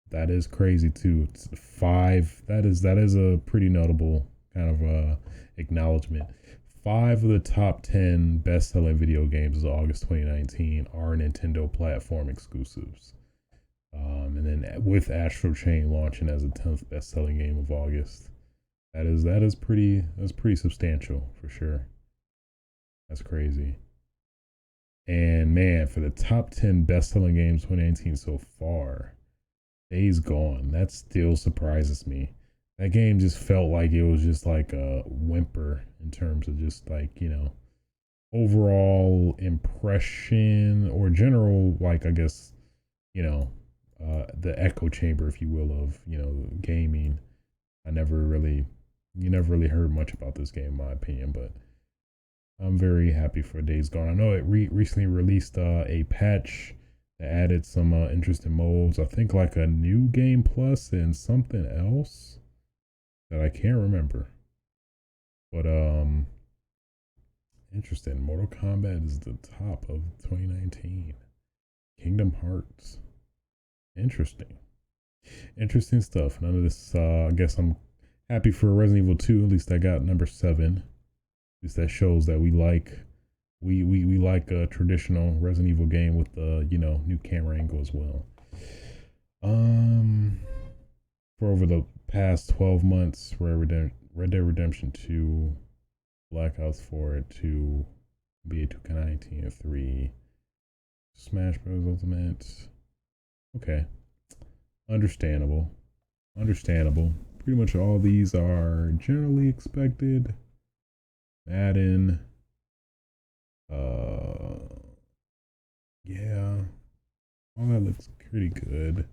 That is crazy too. It's 5. That is a pretty notable kind of acknowledgement. 5 of the top 10 best-selling video games of August 2019 are Nintendo platform exclusives. And then with Astro Chain launching as the 10th best-selling game of August, that's pretty substantial for sure. That's crazy. And man, for the top 10 best-selling games 2019 so far, Days Gone, that still surprises me. That game just felt like it was just like a whimper in terms of just like, overall impression or general, like, I guess, the echo chamber, if you will, of, gaming. You never really heard much about this game, in my opinion, but I'm very happy for Days Gone. I know it recently released a patch that added some interesting modes. I think like a new game plus and something else that I can't remember. But interesting. Mortal Kombat is the top of 2019. Kingdom Hearts. Interesting stuff. None of this, I guess I'm happy for Resident Evil 2. At least I got number 7. At least that shows that we like a traditional Resident Evil game with the new camera angle as well. For over the past 12 months, Red Dead Redemption 2, Black Ops 4, 2, BA 2K19, 3, Smash Bros. Ultimate. Okay. Understandable. Pretty much all these are generally expected. Madden. Yeah. All that looks pretty good.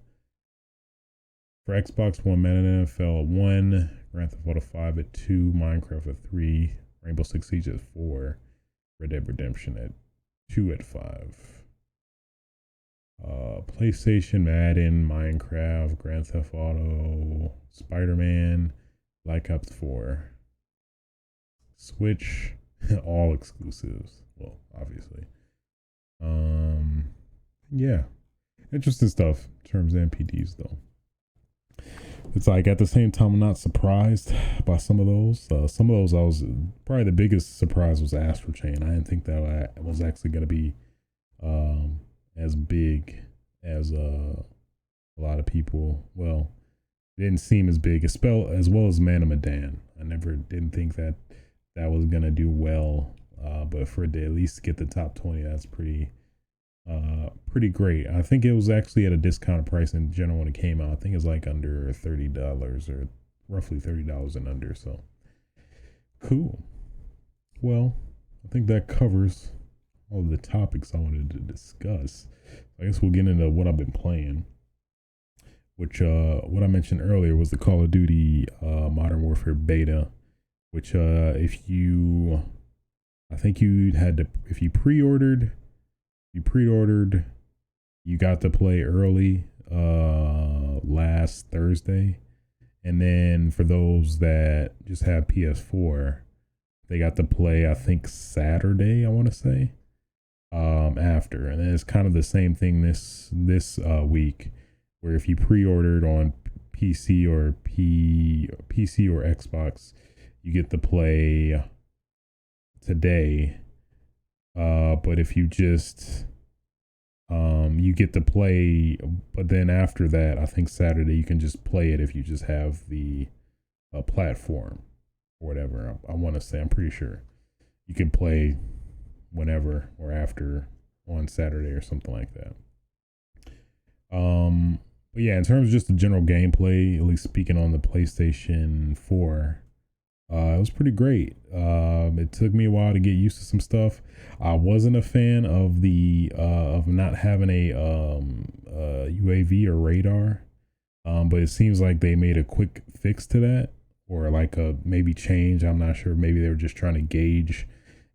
For Xbox One, Madden NFL at 1, Grand Theft Auto 5 at 2, Minecraft at 3, Rainbow Six Siege at 4, Red Dead Redemption at 2 at 5. PlayStation, Madden, Minecraft, Grand Theft Auto, Spider-Man, Black Ops 4, Switch, all exclusives. Well, obviously. Yeah, interesting stuff in terms of NPDs though. It's like at the same time, I'm not surprised by some of those. Some of those, I was probably the biggest surprise was Astral Chain. I didn't think that I was actually going to be as big as a lot of people. Well, it didn't seem as big, as well as Man of Medan. I never didn't think that was going to do well. But for it to at least get the top 20, that's pretty great. I think it was actually at a discounted price in general when it came out. I think it was like under $30 or roughly $30 and under. So cool. Well, I think that covers all of the topics I wanted to discuss. I guess we'll get into what I've been playing, which what I mentioned earlier was the Call of Duty Modern Warfare beta, which if you pre-ordered, you got to play early last Thursday. And then for those that just have PS4, they got to play, I think, Saturday, I want to say, after. And then it's kind of the same thing this week, where if you pre-ordered on PC or Xbox, you get to play today. But if you just you get to play, but then after that, I think Saturday you can just play it if you just have the platform or whatever. I want to say, I'm pretty sure you can play whenever or after on Saturday or something like that. But yeah, in terms of just the general gameplay, at least speaking on the PlayStation 4, it was pretty great. It took me a while to get used to some stuff. I wasn't a fan of the of not having a UAV or radar, but it seems like they made a quick fix to that, or like a maybe change. I'm not sure. Maybe they were just trying to gauge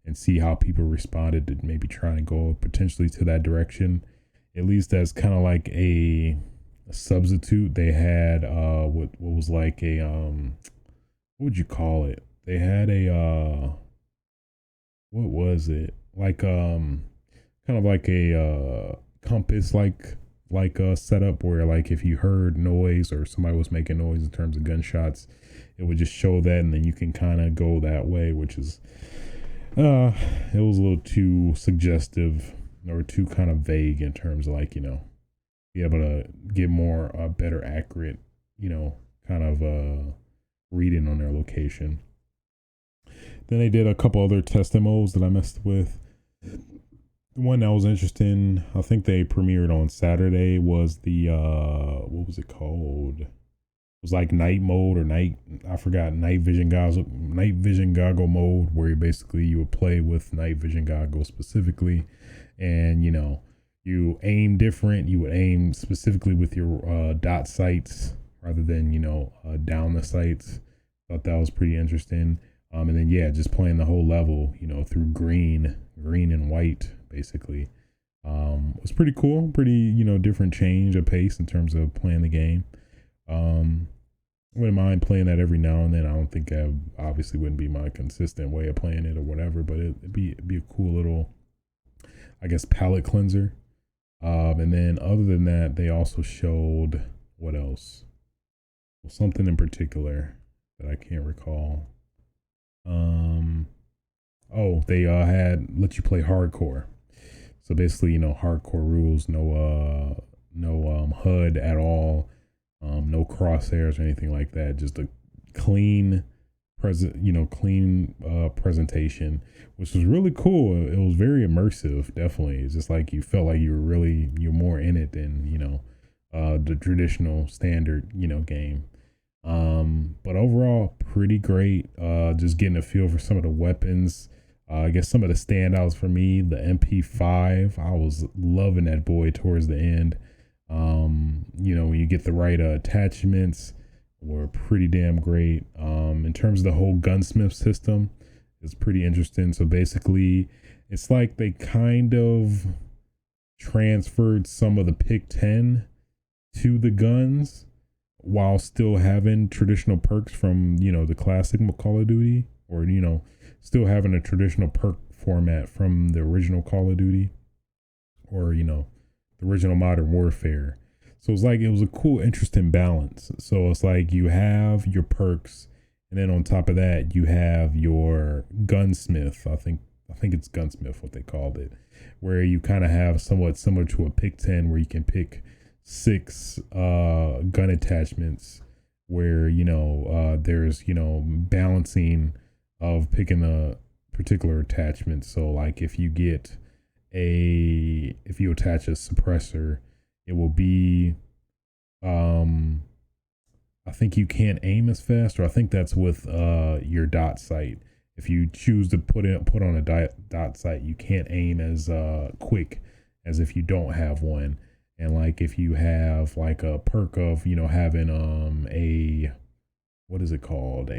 and see how people responded to maybe trying to go potentially to that direction. At least as kind of like a substitute. They had what was like a what would you call it? They had a what was it? Like kind of like a compass like a setup where like if you heard noise or somebody was making noise in terms of gunshots, it would just show that, and then you can kind of go that way, which is it was a little too suggestive or too kind of vague in terms of like, you know, be able to get more better accurate, you know, kind of reading on their location. Then they did a couple other test demos that I messed with. The one that was interesting, I think they premiered on Saturday, was the what was it called? It was like night mode or night vision goggle mode, where basically you would play with night vision goggles specifically, and you know, you aim different. You would aim specifically with your dot sights rather than, you know, down the sights. Thought that was pretty interesting. And then yeah, just playing the whole level, you know, through green and white basically. It was pretty cool, pretty, you know, different change of pace in terms of playing the game. Wouldn't mind playing that every now and then. I don't think I obviously wouldn't be my consistent way of playing it or whatever, but it'd be a cool little, I guess, palate cleanser. And then other than that, they also showed what else? Well, something in particular that I can't recall. Oh, they had let you play hardcore. So basically, you know, hardcore rules, no HUD at all, no crosshairs or anything like that. Just a clean presentation, which was really cool. It was very immersive, definitely. It's just like you felt like you're more in it than, you know, the traditional standard, you know, game. But overall, pretty great. Just getting a feel for some of the weapons. I guess some of the standouts for me, the MP5, I was loving that boy towards the end. You know, when you get the right attachments, were pretty damn great. In terms of the whole gunsmith system, it's pretty interesting. So basically, it's like they kind of transferred some of the pick 10 to the guns while still having traditional perks from, the classic Call of Duty, or, still having a traditional perk format from the original Call of Duty, or, the original Modern Warfare. So it's like, it was a cool, interesting balance. So it's like you have your perks, and then on top of that, you have your gunsmith. I think it's gunsmith, what they called it, where you kind of have somewhat similar to a pick 10, where you can pick 6 gun attachments, where there's balancing of picking a particular attachment. So like if you attach a suppressor, it will be I think you can't aim as fast, or I think that's with your dot sight. If you choose to put on a dot sight, you can't aim as quick as if you don't have one. And like if you have like a perk of having a, what is it called,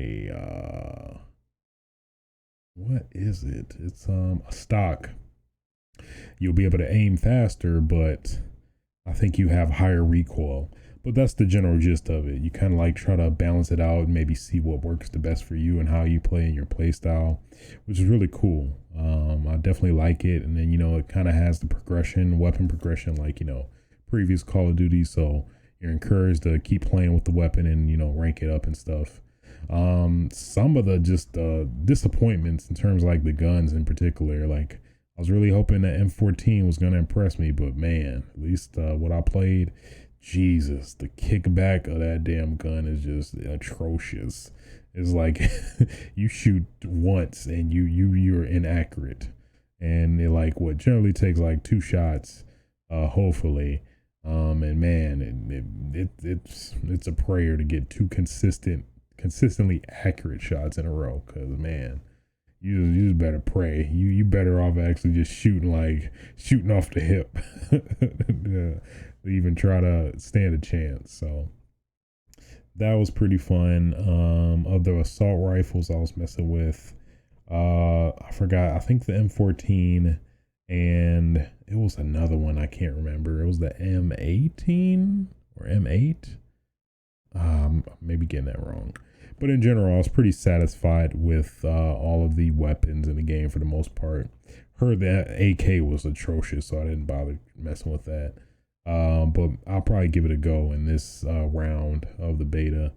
what is it? It's a stock. You'll be able to aim faster, but I think you have higher recoil. But that's the general gist of it. You kind of like try to balance it out and maybe see what works the best for you and how you play in your play style, which is really cool. I definitely like it. And then, it kind of has the weapon progression, like, previous Call of Duty. So you're encouraged to keep playing with the weapon and, rank it up and stuff. Some of the just disappointments in terms of like the guns in particular, like I was really hoping that M14 was going to impress me, but man, at least what I played, Jesus, the kickback of that damn gun is just atrocious. It's like you shoot once and you're inaccurate, and it like what generally takes like 2 shots, hopefully. And man, it's a prayer to get 2 consistently accurate shots in a row, because man, you just better pray. You better off actually just shooting off the hip to even try to stand a chance. So that was pretty fun. Of the assault rifles I was messing with, I forgot, I think the M14, and it was another one I can't remember. It was the M18 or M8. Maybe getting that wrong. But in general, I was pretty satisfied with all of the weapons in the game for the most part. Heard that AK was atrocious, so I didn't bother messing with that. But I'll probably give it a go in this round of the beta,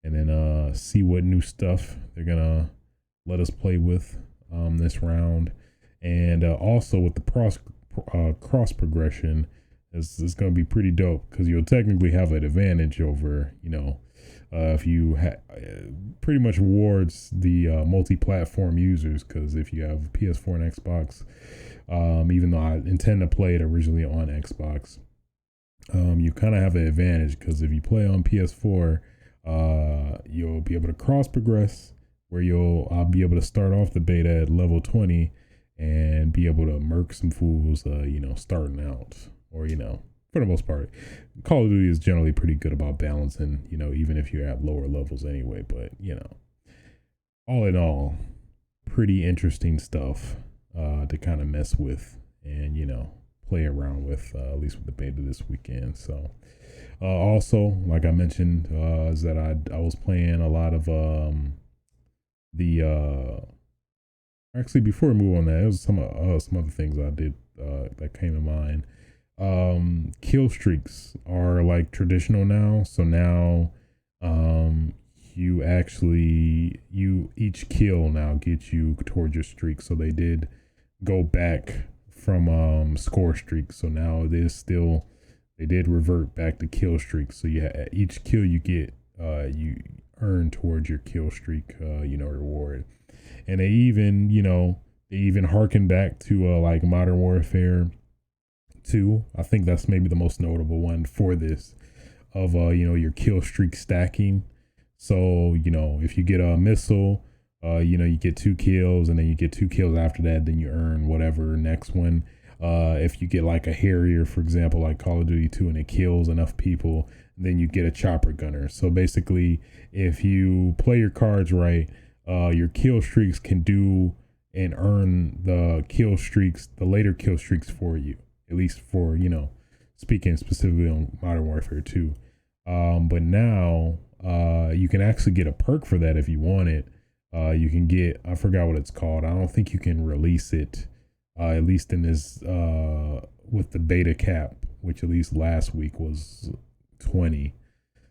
and then see what new stuff they're gonna let us play with this round. And also with the cross progression, it's going to be pretty dope, because you'll technically have an advantage over, if you pretty much rewards the multi-platform users, because if you have PS4 and Xbox, even though I intend to play it originally on Xbox, you kind of have an advantage, because if you play on PS4, you'll be able to cross progress, where I'll be able to start off the beta at level 20 and be able to murk some fools, starting out, or, for the most part. Call of Duty is generally pretty good about balancing, even if you're at lower levels anyway. But, all in all, pretty interesting stuff to kind of mess with and, play around with, at least with the beta this weekend. So, also, like I mentioned, is that I was playing a lot of actually, before we move on that, it was some other things I did that came to mind. Kill streaks are like traditional now. So now each kill now gets you towards your streak. So they did go back from score streaks. So now they did revert back to kill streaks. So each kill you get, you earn towards your kill streak reward. And they even harken back to like Modern Warfare 2. I think that's maybe the most notable one for this, of your kill streak stacking. So if you get a missile, you get 2 kills, and then you get 2 kills after that, then you earn whatever next one. If you get like a Harrier, for example, like Call of Duty 2, and it kills enough people, then you get a chopper gunner. So basically, if you play your cards right, your kill streaks can do and earn the later kill streaks for you. at least for, speaking specifically on Modern Warfare 2. But now you can actually get a perk for that if you want it. You can get, I forgot what it's called. I don't think you can release it, at least in this, with the beta cap, which at least last week was 20.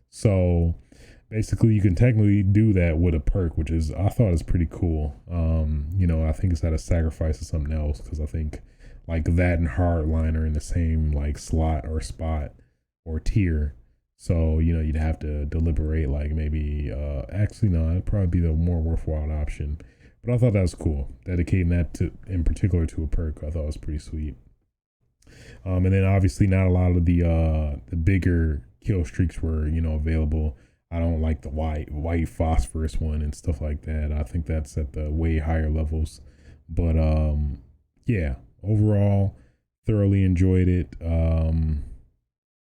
So basically you can technically do that with a perk, which is, I thought is pretty cool. I think it's at a sacrifice of something else, because I think like that and Hardline are in the same like slot or spot or tier. So, you'd have to deliberate, like maybe, actually, no, it'd probably be the more worthwhile option. But I thought that was cool. Dedicating that to, in particular, to a perk, I thought was pretty sweet. And then obviously not a lot of the bigger kill streaks were, available. I don't like the white phosphorus one and stuff like that. I think that's at the way higher levels. But, yeah, overall, thoroughly enjoyed it.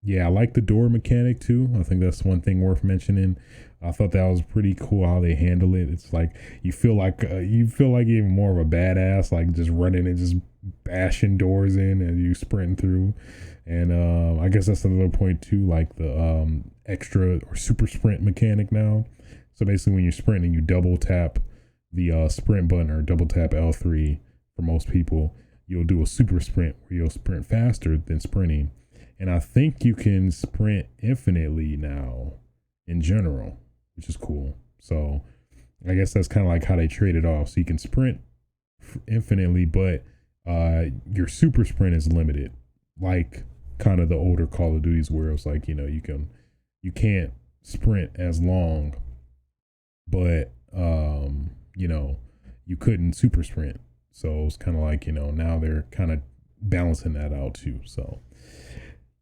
Yeah, I like the door mechanic too. I think that's one thing worth mentioning. I thought that was pretty cool how they handle it. It's like you feel like even more of a badass, like just running and just bashing doors in and you sprinting through. And I guess that's another point too, like the extra or super sprint mechanic now. So basically, when you're sprinting, you double tap the sprint button or double tap L3 for most people. You'll do a super sprint where you'll sprint faster than sprinting. And I think you can sprint infinitely now in general, which is cool. So I guess that's kind of like how they trade it off. So you can sprint infinitely, but your super sprint is limited, like kind of the older Call of Duties where it's like, you can't sprint as long, but you couldn't super sprint. So it's kind of like, now they're kind of balancing that out too. So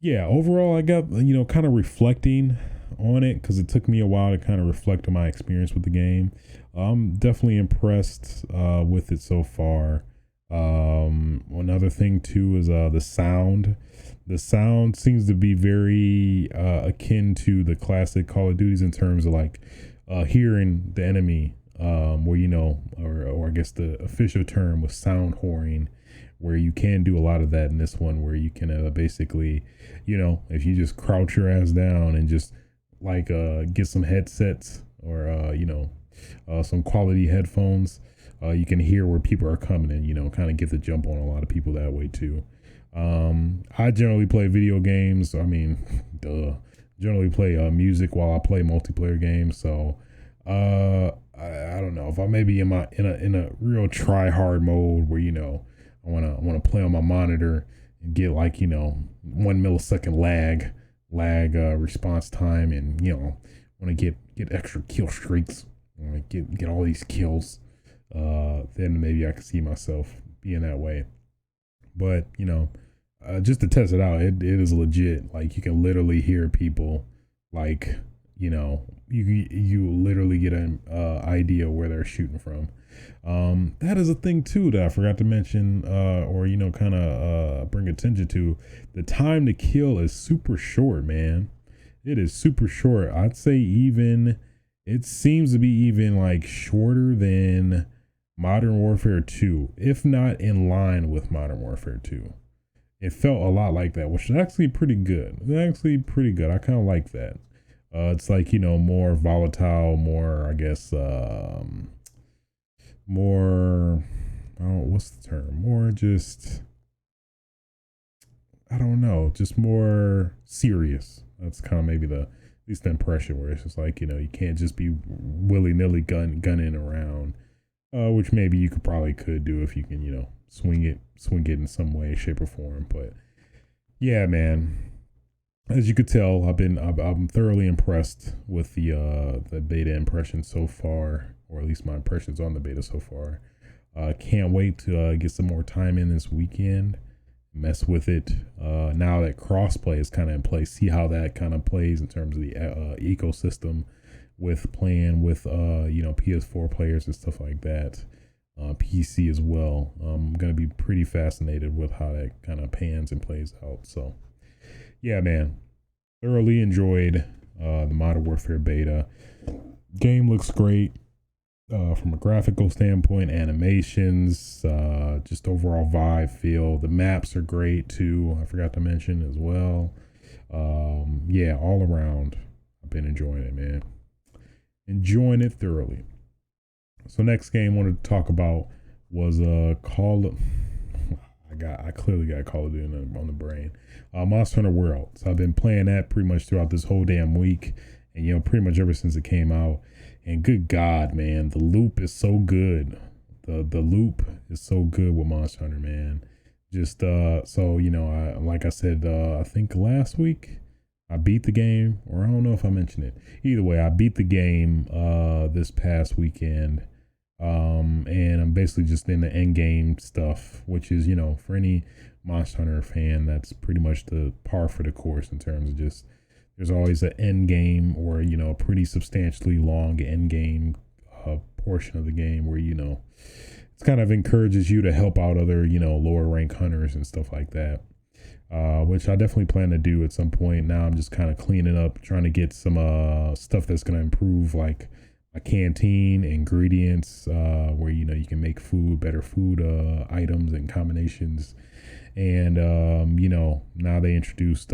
yeah, overall, I got, kind of reflecting on it because it took me a while to kind of reflect on my experience with the game. I'm definitely impressed with it so far. Another thing too is the sound. The sound seems to be very akin to the classic Call of Duties in terms of like hearing the enemy, where or I guess the official term was sound whoring, where you can do a lot of that in this one, where you can basically, if you just crouch your ass down and just like get some headsets or some quality headphones, you can hear where people are coming and kind of get the jump on a lot of people that way too. I generally play video games. I mean, generally play music while I play multiplayer games. So I don't know if I may be in a real try hard mode where I want to play on my monitor and get like 1 millisecond lag response time, and want to get extra kill streaks, get all these kills. Then maybe I could see myself being that way. But just to test it out, it is legit. Like you can literally hear people, like you literally get an idea where they're shooting from. That is a thing too that I forgot to mention, or kind of bring attention to. The time to kill is super short, man. It is super short. I'd say it seems to be even like shorter than Modern Warfare 2, if not in line with Modern Warfare 2. It felt a lot like that, which is actually pretty good. I kind of like that. It's like, more volatile, more, I guess, more, I don't know, what's the term? More just, I don't know, just more serious. That's kind of maybe at least the impression, where it's just like, you can't just be willy-nilly gunning around, which maybe you could do if you can, swing it in some way, shape, or form. But yeah, man, as you could tell, I'm thoroughly impressed with the beta impression so far, or at least my impressions on the beta so far. Can't wait to get some more time in this weekend, mess with it. Now that crossplay is kind of in place, see how that kind of plays in terms of the ecosystem with playing with PS4 players and stuff like that. PC as well. I'm gonna be pretty fascinated with how that kind of pans and plays out. So yeah, man, thoroughly enjoyed the Modern Warfare beta. Game looks great. from a graphical standpoint, animations, just overall vibe, feel. The maps are great too. I forgot to mention as well. Yeah, all around, I've been enjoying it, man. Enjoying it thoroughly. So next game I wanted to talk about was Call. I clearly got Call of Duty on the brain. Monster Hunter World. So I've been playing that pretty much throughout this whole damn week, and pretty much ever since it came out. And good God, man, the loop is so good. The loop is so good with Monster Hunter, man. Just so like I said, I think last week I beat the game, or I don't know if I mentioned it. Either way, I beat the game this past weekend. And I'm basically just in the end game stuff, which is, for any Monster Hunter fan, that's pretty much the par for the course in terms of just, there's always an end game or, a pretty substantially long end game portion of the game where, it kind of encourages you to help out other, lower rank hunters and stuff like that. Which I definitely plan to do at some point. Now I'm just kind of cleaning up, trying to get some stuff that's going to improve, like a canteen, ingredients, where you can make better food items and combinations. And now they introduced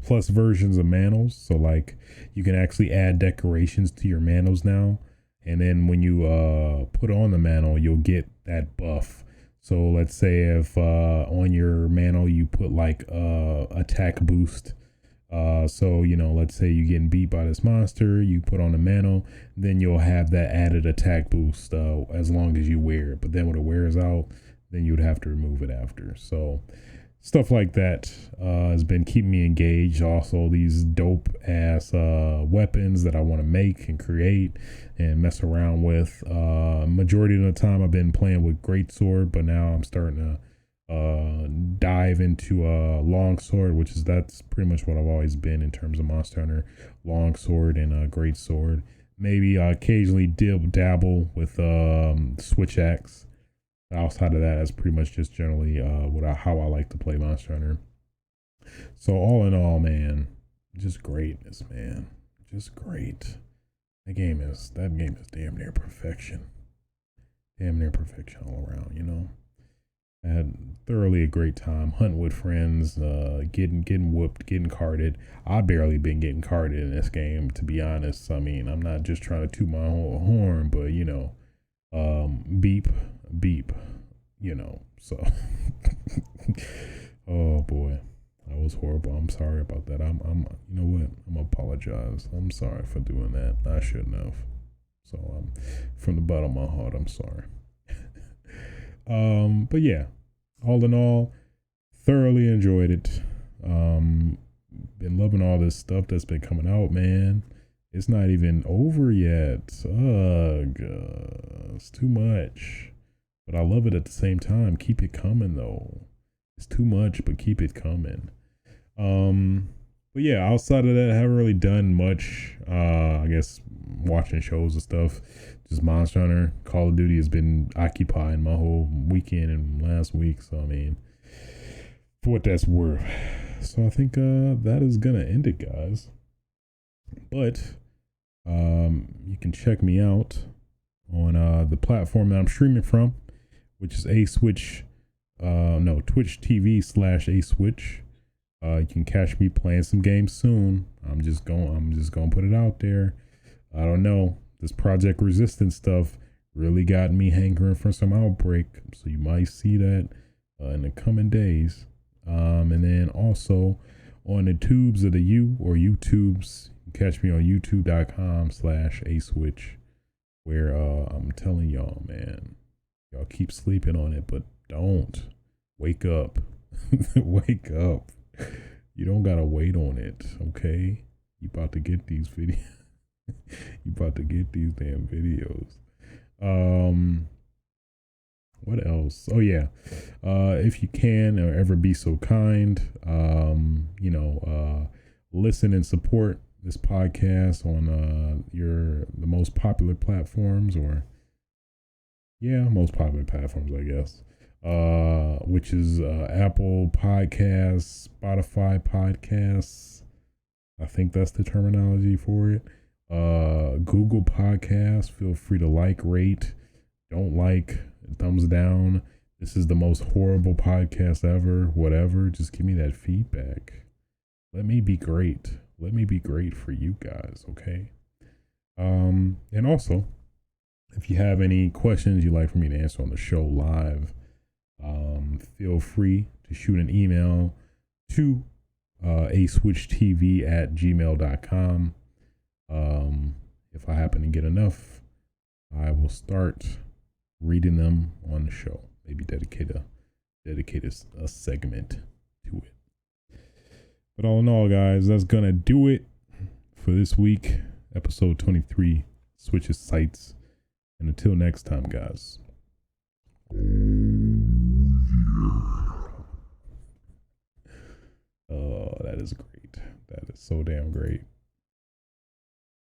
plus versions of manuals, so like you can actually add decorations to your manuals now, and then when you put on the manual, you'll get that buff. So let's say if on your manual you put like attack boost. So let's say you're getting beat by this monster, you put on the manual, then you'll have that added attack boost as long as you wear it. But then when it wears out, then you'd have to remove it after. So stuff like that has been keeping me engaged. Also, these dope ass weapons that I want to make and create and mess around with. Majority of the time I've been playing with greatsword, but now I'm starting to dive into longsword, that's pretty much what I've always been in terms of Monster Hunter. Longsword and greatsword. Maybe occasionally dabble with switch axe. Outside of that, that's pretty much just generally how I like to play Monster Hunter. So all in all, man, just greatness, man, just great. That game is damn near perfection. Damn near perfection all around, I had thoroughly a great time hunting with friends, getting whooped, getting carded. I barely been getting carded in this game, to be honest. I mean, I'm not just trying to toot my own horn, but beep, beep, So, oh boy, that was horrible. I'm sorry about that. I'm you know what? I'm apologize. I'm sorry for doing that. I shouldn't have. So, from the bottom of my heart, I'm sorry. But yeah, all in all, thoroughly enjoyed it. Been loving all this stuff that's been coming out, man. It's not even over yet. Ugh, it's too much. But I love it at the same time. Keep it coming though. It's too much, but keep it coming. But yeah, outside of that, I haven't really done much. I guess watching shows and stuff. Just Monster Hunter. Call of Duty has been occupying my whole weekend and last week. So, I mean, for what that's worth. So, I think that is going to end it, guys. But you can check me out on the platform that I'm streaming from, which is Twitch TV/ASwitch. You can catch me playing some games soon. I'm just gonna put it out there. I don't know. This Project Resistance stuff really got me hankering for some Outbreak, so you might see that in the coming days. And then also on the tubes of the YouTubes, you can catch me on youtube.com/aswitch, where I'm telling y'all, man, y'all keep sleeping on it, but don't. Wake up. Wake up. You don't gotta wait on it, okay? You about to get these videos. You about to get these damn videos. What else? Oh yeah. If you can or ever be so kind, listen and support this podcast on the most popular platforms, or most popular platforms, I guess. Which is Apple Podcasts, Spotify Podcasts. I think that's the terminology for it. Google Podcasts, feel free to like, rate, don't like, thumbs down. This is the most horrible podcast ever, whatever. Just give me that feedback. Let me be great. Let me be great for you guys, okay? And also, if you have any questions you'd like for me to answer on the show live, feel free to shoot an email to aswitchtv@gmail.com. If I happen to get enough, I will start reading them on the show. Maybe dedicate a segment to it. But all in all, guys, that's gonna do it for this week, episode 23, Switches Sights. And until next time, guys. Oh, that is great. That is so damn great.